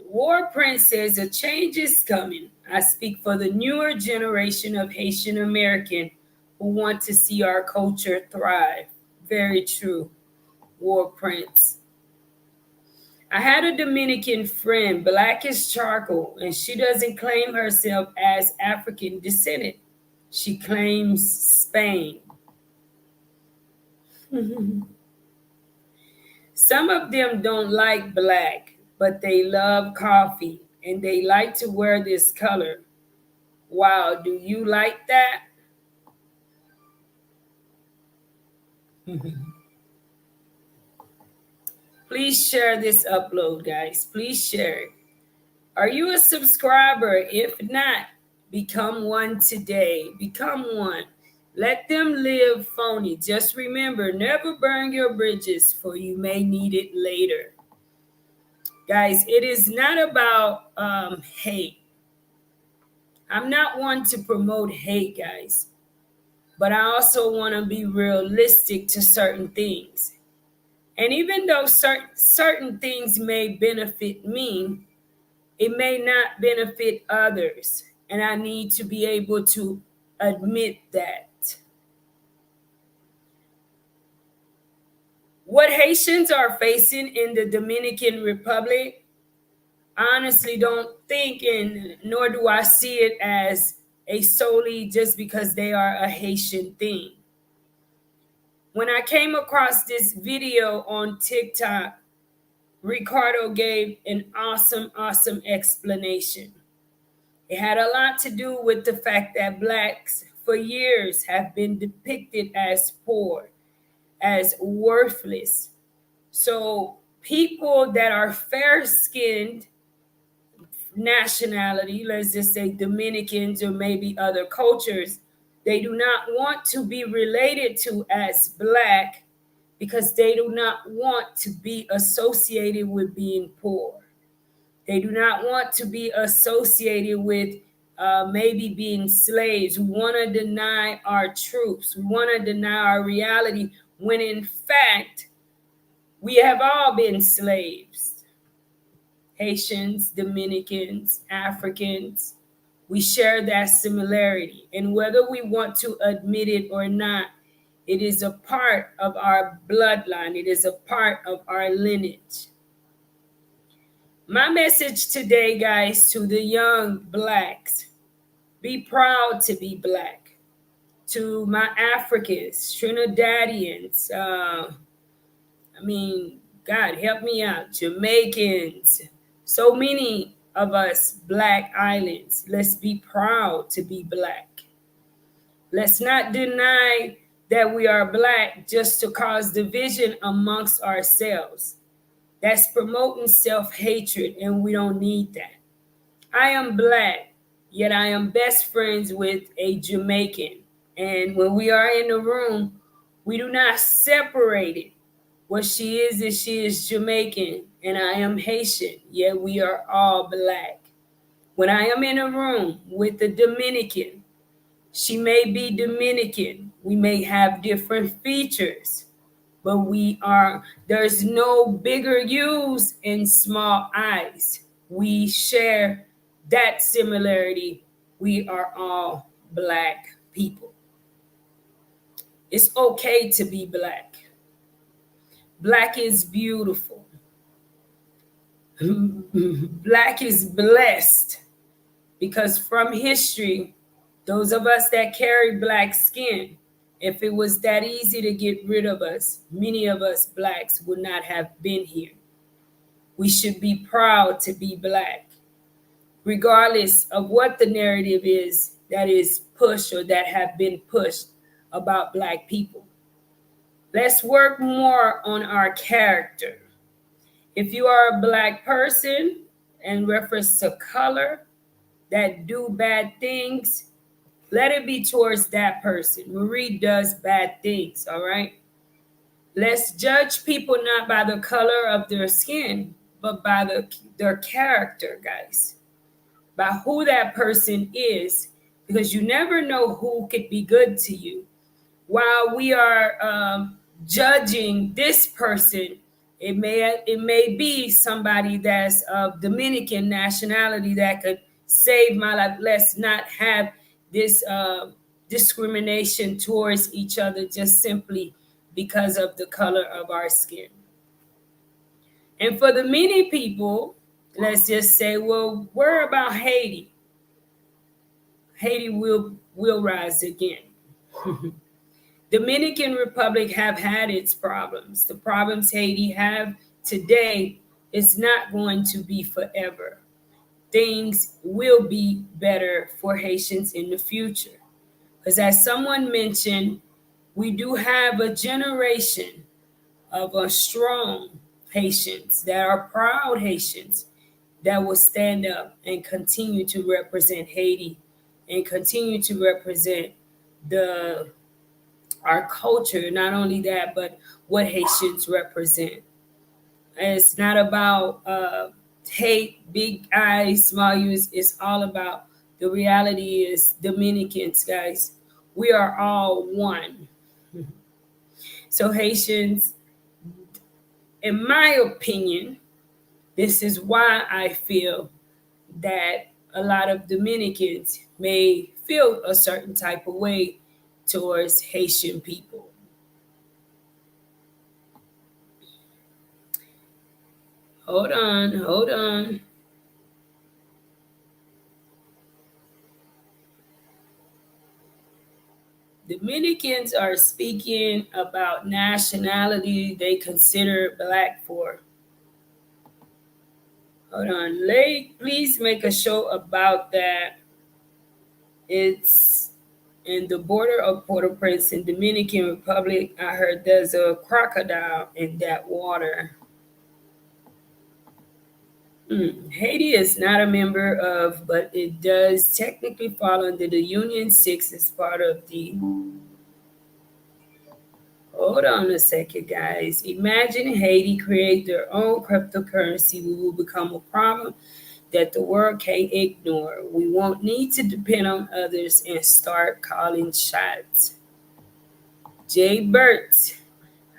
War Prince says a change is coming. I speak for the newer generation of Haitian American who want to see our culture thrive. Very true, War Prince. I had a Dominican friend, black as charcoal, and she doesn't claim herself as African descendant. She claims Spain. Some of them don't like black, but they love coffee and they like to wear this color. Wow, do you like that? Please share this upload, guys. Please share it. Are you a subscriber? If not, become one today. Become one. Let them live phony. Just remember, never burn your bridges, for you may need it later. Guys, it is not about hate. I'm not one to promote hate, guys. But I also want to be realistic to certain things. And even though certain things may benefit me, it may not benefit others. And I need to be able to admit that. What Haitians are facing in the Dominican Republic, I honestly don't think, and nor do I see it as a solely just because they are a Haitian thing. When I came across this video on TikTok, Ricardo gave an awesome explanation. It had a lot to do with the fact that blacks for years have been depicted as poor, as worthless. So people that are fair-skinned nationality, let's just say Dominicans or maybe other cultures, they do not want to be related to as black because they do not want to be associated with being poor. They do not want to be associated with maybe being slaves. We want to deny our truths. We want to deny our reality when in fact, we have all been slaves. Haitians, Dominicans, Africans, we share that similarity. And whether we want to admit it or not, it is a part of our bloodline. It is a part of our lineage. My message today, guys, to the young blacks, be proud to be black. To my Africans, Trinidadians, God, help me out, Jamaicans, so many of us black islands, let's be proud to be black. Let's not deny that we are black just to cause division amongst ourselves. That's promoting self-hatred, and we don't need that. I am black, yet I am best friends with a Jamaican. And when we are in the room, we do not separate it. What she is Jamaican, and I am Haitian, yet we are all black. When I am in a room with the Dominican, she may be Dominican. We may have different features, but there's no bigger U's and small I's. We share that similarity. We are all black people. It's okay to be black. Black is beautiful. Black is blessed because from history, those of us that carry black skin, if it was that easy to get rid of us, many of us blacks would not have been here. We should be proud to be black, regardless of what the narrative is that is pushed or that have been pushed about black people. Let's work more on our character. If you are a black person, in reference to color, that do bad things, let it be towards that person. Marie does bad things, all right? Let's judge people not by the color of their skin, but by their character, guys, by who that person is, because you never know who could be good to you. While we are judging this person, it may be somebody that's of Dominican nationality that could save my life. Let's not have this discrimination towards each other just simply because of the color of our skin. And for the many people, let's just say, well, where about Haiti? Haiti will rise again. Dominican Republic have had its problems. The problems Haiti have today is not going to be forever. Things will be better for Haitians in the future. Because as someone mentioned, we do have a generation of strong Haitians that are proud Haitians that will stand up and continue to represent Haiti and continue to represent the our culture. Not only that, but what Haitians represent. It's not about hate, big eyes, small U's. It's all about the reality is Dominicans, guys. We are all one. So Haitians, in my opinion, this is why I feel that a lot of Dominicans may feel a certain type of way towards Haitian people. Hold on, hold on. Dominicans are speaking about nationality they consider black for. Hold on, please make a show about that. It's in the border of Port-au-Prince in Dominican Republic. I heard there's a crocodile in that water. Haiti is not a member of, but it does technically fall under the Union 6 as part of the. Hold on a second, guys. Imagine Haiti create their own cryptocurrency. We will become a problem that the world can't ignore. We won't need to depend on others and start calling shots. Jay Burt,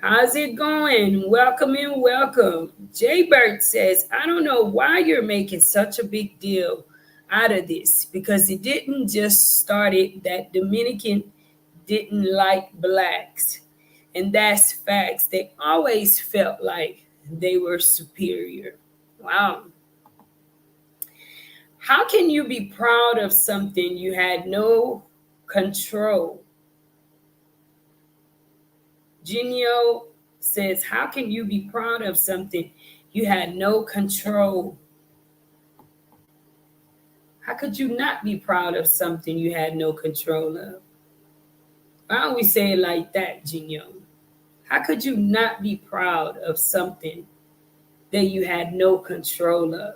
how's it going? Welcome and welcome. Jay Burt says, I don't know why you're making such a big deal out of this, because it didn't just start it that Dominican didn't like blacks. And that's facts. They always felt like they were superior. Wow. How can you be proud of something you had no control? Genio says, how can you be proud of something you had no control? How could you not be proud of something you had no control of? Why don't we say it like that, Genio? How could you not be proud of something that you had no control of?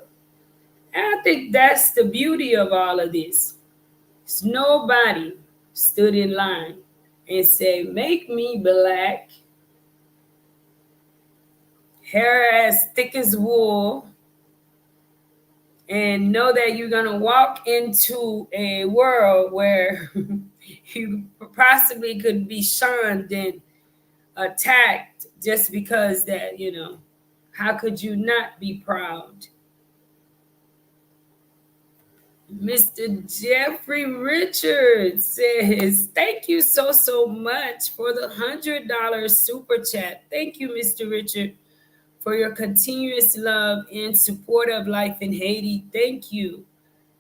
And I think that's the beauty of all of this. It's nobody stood in line and said, make me black, hair as thick as wool, and know that you're going to walk into a world where you possibly could be shunned and attacked just because that, how could you not be proud? Mr. Jeffrey Richards says, thank you so much for the $100 super chat. Thank you, Mr. Richard, for your continuous love and support of life in Haiti. Thank you.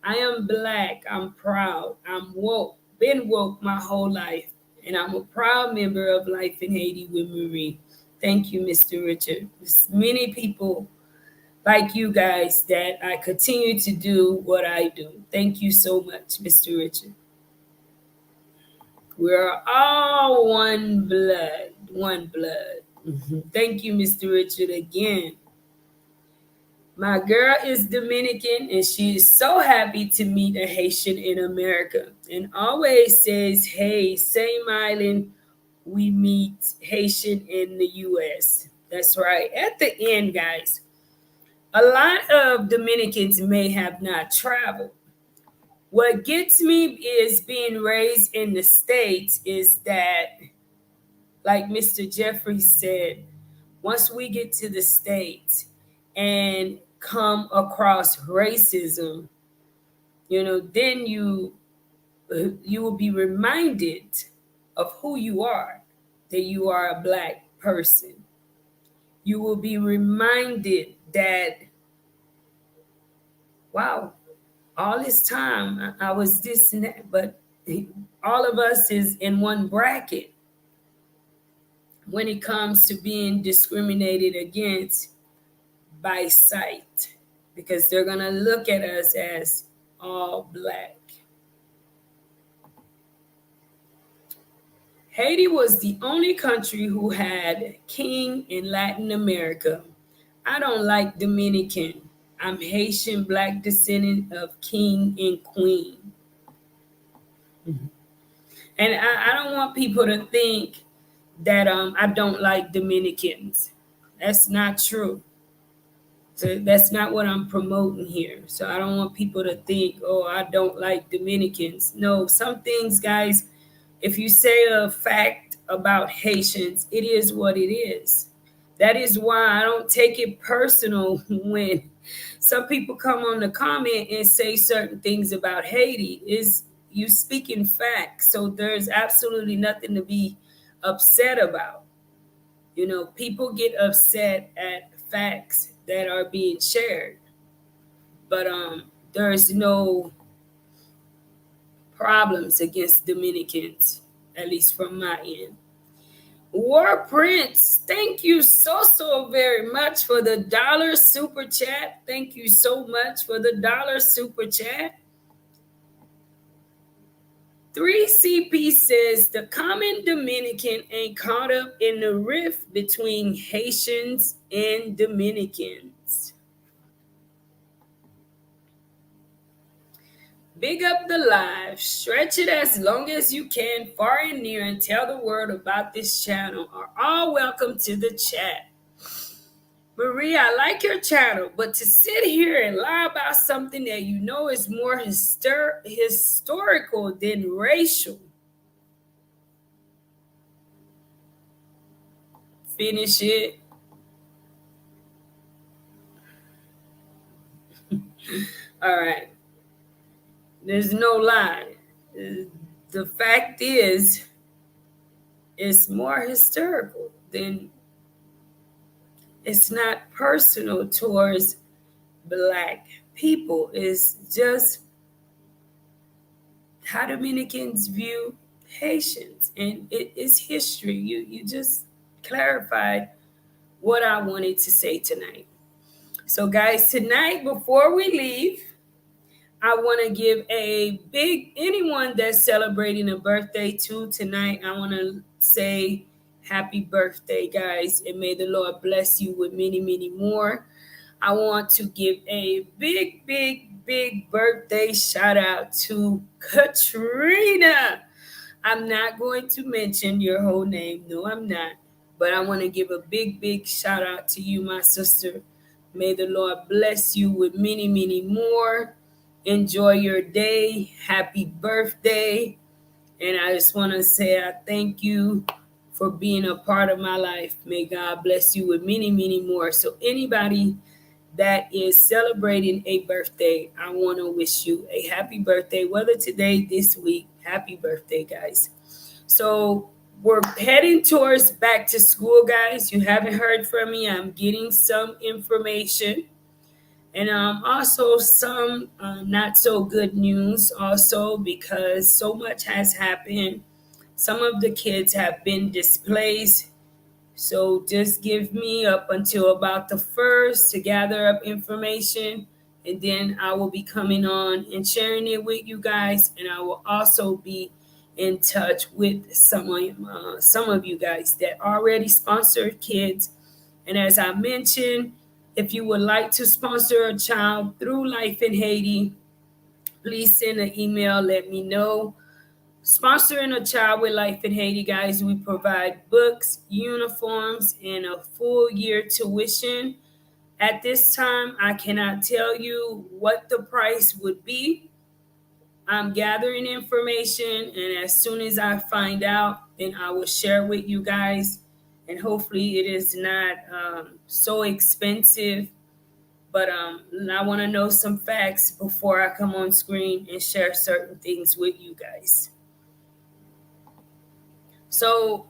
I am black. I'm proud. I'm woke. Been woke my whole life. And I'm a proud member of Life in Haiti with Marie. Thank you, Mr. Richard. There's many people like you guys that I continue to do what I do. Thank you so much, Mr. Richard. We're all one blood, one blood. Thank you, Mr. Richard, again. My girl is Dominican, and she is so happy to meet a Haitian in America and always says, hey, same island, we meet Haitian in the US. That's right. At the end, guys, a lot of Dominicans may have not traveled. What gets me is being raised in the States is that, like Mr. Jeffrey said, once we get to the States and come across racism, then you will be reminded of who you are, that you are a black person. You will be reminded that, wow, all this time I was this and that, but all of us is in one bracket when it comes to being discriminated against by sight, because they're going to look at us as all black. Haiti was the only country who had king in Latin America. I don't like Dominican. I'm Haitian black descendant of king and queen. And I don't want people to think that I don't like Dominicans. That's not true. So that's not what I'm promoting here. So I don't want people to think, oh, I don't like Dominicans. No, some things, guys, if you say a fact about Haitians, it is what it is. That is why I don't take it personal when some people come on the comment and say certain things about Haiti. Is you speaking facts. So there's absolutely nothing to be upset about. People get upset at facts that are being shared, but there's no problems against Dominicans, at least from my end. War Prince, thank you so very much for the dollar super chat. Thank you so much for the dollar super chat. 3CP says the common Dominican ain't caught up in the rift between Haitians and Dominicans. Big up the live. Stretch it as long as you can, far and near, and tell the world about this channel. Are all welcome to the chat. Maria, I like your channel, but to sit here and lie about something that you know is more historical than racial. Finish it. All right. There's no lie. The fact is, it's more historical than, it's not personal towards black people. It's just how Dominicans view Haitians, and it is history. You just clarified what I wanted to say tonight. So, guys, tonight before we leave, I want to give a big, anyone that's celebrating a birthday too tonight, I want to say happy birthday, guys, and may the Lord bless you with many, many more. I want to give a big birthday shout out to Katrina. I'm not going to mention your whole name. No, I'm not. But I want to give a big shout out to you, my sister. May the Lord bless you with many, many more. Enjoy your day. Happy birthday. And I just want to say I thank you for being a part of my life. May God bless you with many, many more. So anybody that is celebrating a birthday, I want to wish you a happy birthday, whether today, this week. Happy birthday, guys. So we're heading towards back to school, guys. You haven't heard from me. I'm getting some information. And also some not so good news also, because so much has happened. Some of the kids have been displaced. So just give me up until about the 1st to gather up information. And then I will be coming on and sharing it with you guys. And I will also be in touch with some of you guys that already sponsored kids. And as I mentioned, if you would like to sponsor a child through Life in Haiti, please send an email. Let me know. Sponsoring a child with life in Haiti, guys, we provide books, uniforms, and a full year tuition. At this time, I cannot tell you what the price would be. I'm gathering information, and as soon as I find out, then I will share with you guys. And hopefully, it is not so expensive. But I want to know some facts before I come on screen and share certain things with you guys. So,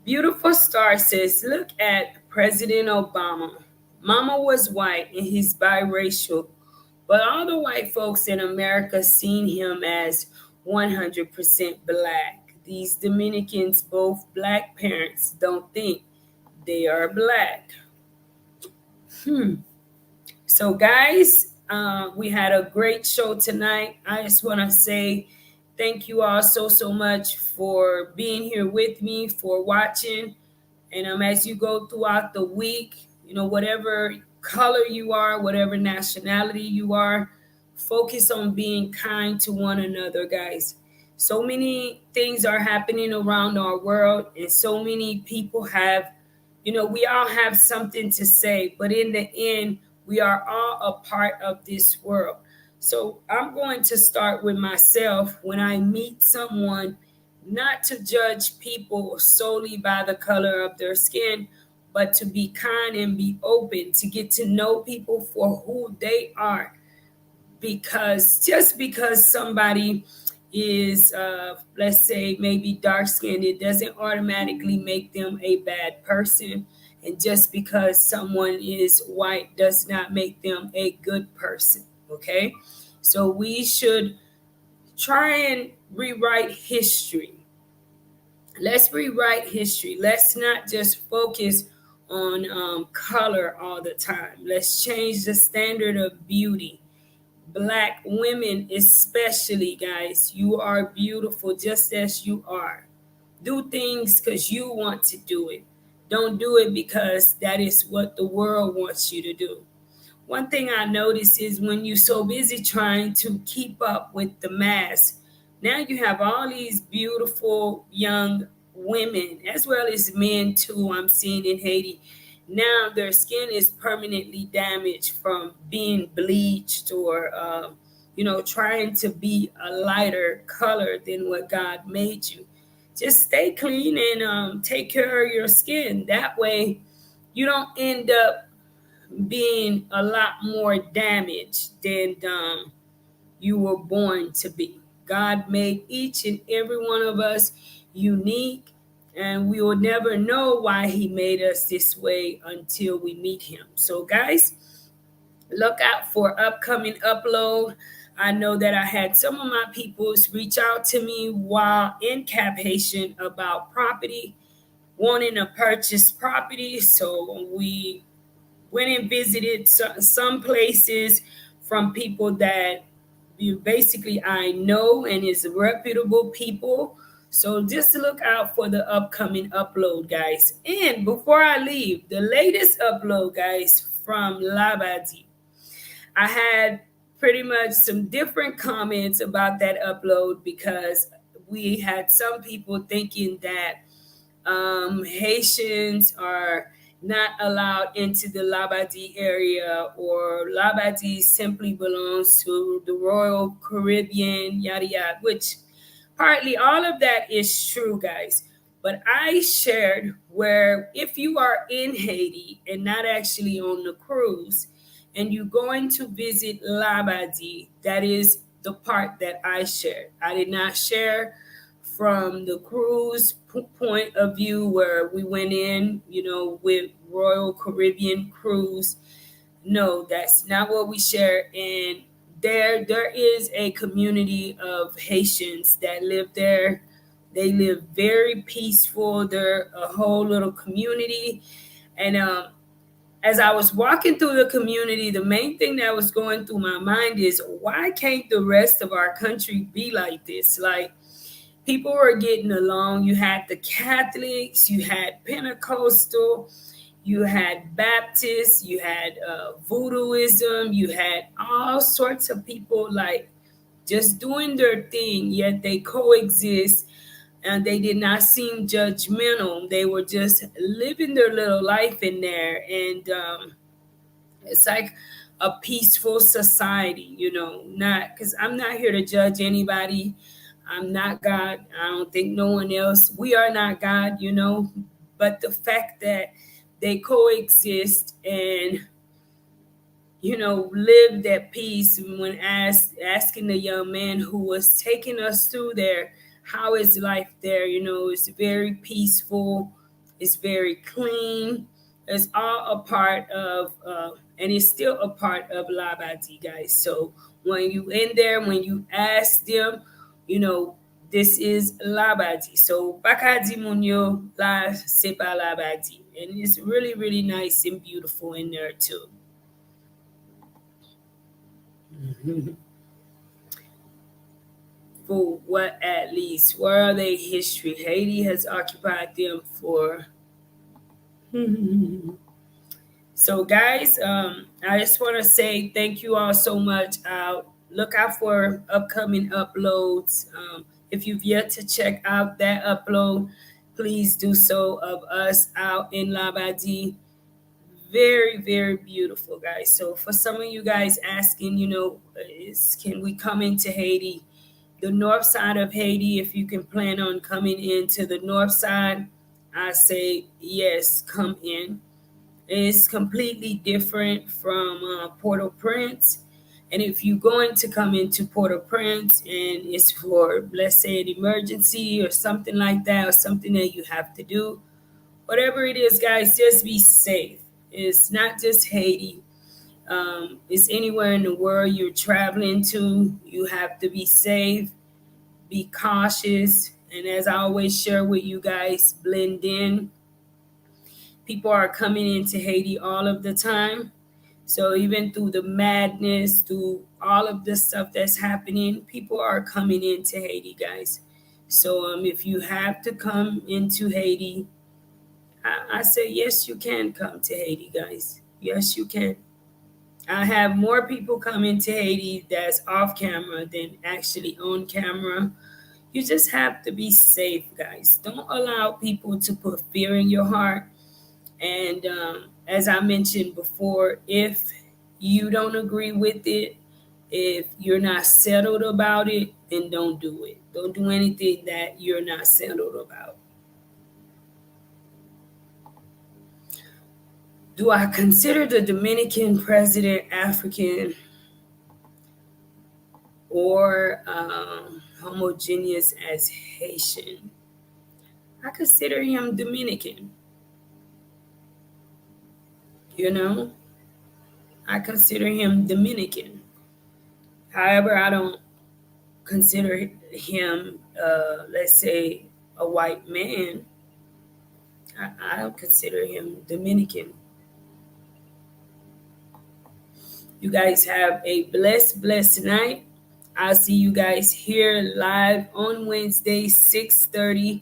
Beautiful Star says, look at President Obama. Mama was white and he's biracial, but all the white folks in America seen him as 100% black. These Dominicans, both black parents, don't think they are black. So, guys, we had a great show tonight. I just want to say thank you all so much for being here with me, for watching. And as you go throughout the week, whatever color you are, whatever nationality you are, focus on being kind to one another, guys. So many things are happening around our world, and so many people have, we all have something to say, but in the end, we are all a part of this world. So I'm going to start with myself when I meet someone, not to judge people solely by the color of their skin, but to be kind and be open, to get to know people for who they are. Because just because somebody is, let's say, maybe dark skinned, it doesn't automatically make them a bad person. And just because someone is white does not make them a good person. Okay? So we should try and rewrite history. Let's rewrite history. Let's not just focus on color all the time. Let's change the standard of beauty. Black women, especially, guys, you are beautiful just as you are. Do things because you want to do it. Don't do it because that is what the world wants you to do. One thing I notice is when you're so busy trying to keep up with the mass, now you have all these beautiful young women, as well as men too, I'm seeing in Haiti. Now their skin is permanently damaged from being bleached or, trying to be a lighter color than what God made you. Just stay clean and take care of your skin. That way, you don't end up being a lot more damaged than you were born to be. God made each and every one of us unique, and we will never know why He made us this way until we meet Him. So, guys, look out for upcoming upload. I know that I had some of my peoples reach out to me while in Cap Haitian about property, wanting to purchase property. So we went and visited some places from people that basically I know and is reputable people. So just look out for the upcoming upload, guys. And before I leave, the latest upload, guys, from Labadi. I had pretty much some different comments about that upload because we had some people thinking that Haitians are not allowed into the Labadie area, or Labadie simply belongs to the Royal Caribbean, yada yada, which partly all of that is true, guys. But I shared where if you are in Haiti and not actually on the cruise, and you're going to visit Labadie, that is the part that I shared. I did not share from the cruise point of view where we went in, with Royal Caribbean Cruise. No, that's not what we share. And there is a community of Haitians that live there. They live very peaceful. They're a whole little community. And as I was walking through the community, the main thing that was going through my mind is, why can't the rest of our country be like this? Like, people were getting along. You had the Catholics, you had Pentecostal, you had Baptists, you had voodooism, you had all sorts of people like just doing their thing, yet they coexist, and they did not seem judgmental. They were just living their little life in there. And it's like a peaceful society, not because I'm not here to judge anybody. I'm not God. I don't think no one else. We are not God, but the fact that they coexist and lived at peace. When asking the young man who was taking us through there, how is life there? It's very peaceful. It's very clean. It's all a part of, and it's still a part of Labadi, guys. So when you in there, when you ask them, this is Labadi. So Bakadi Munyo La Sepa Labadi. And it's really, really nice and beautiful in there too. For what, at least? Where are they history? Haiti has occupied them for. So, guys, I just want to say thank you all so much. Look out for upcoming uploads. If you've yet to check out that upload, please do so, of us out in Labadi. Very, very beautiful, guys. So for some of you guys asking, can we come into Haiti? The north side of Haiti, if you can plan on coming into the north side, I say yes, come in. It's completely different from Port-au-Prince. And if you're going to come into Port-au-Prince and it's for, let's say, an emergency or something like that, or something that you have to do, whatever it is, guys, just be safe. It's not just Haiti. It's anywhere in the world you're traveling to. You have to be safe, be cautious, and as I always share with you guys, blend in. People are coming into Haiti all of the time. So even through the madness, through all of the stuff that's happening, people are coming into Haiti, guys. So if you have to come into Haiti, I say yes, you can come to Haiti, guys. Yes, you can. I have more people coming to Haiti that's off camera than actually on camera. You just have to be safe, guys. Don't allow people to put fear in your heart. And as I mentioned before, if you don't agree with it, if you're not settled about it, then don't do it. Don't do anything that you're not settled about. Do I consider the Dominican president African or homogeneous as Haitian? I consider him Dominican. You know, I consider him Dominican. However, I don't consider him, let's say, a white man. I don't consider him Dominican. You guys have a blessed, blessed night. I'll see you guys here live on Wednesday, 6:30.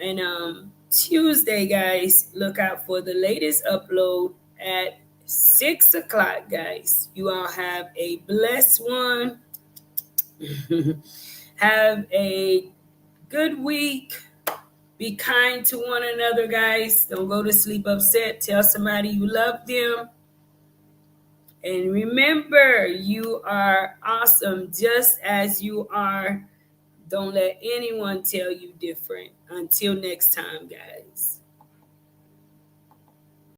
And Tuesday, guys, look out for the latest upload at 6 o'clock, guys. You all have a blessed one. Have a good week. Be kind to one another, guys. Don't go to sleep upset. Tell somebody you love them. And remember, you are awesome just as you are. Don't let anyone tell you different. Until next time, guys.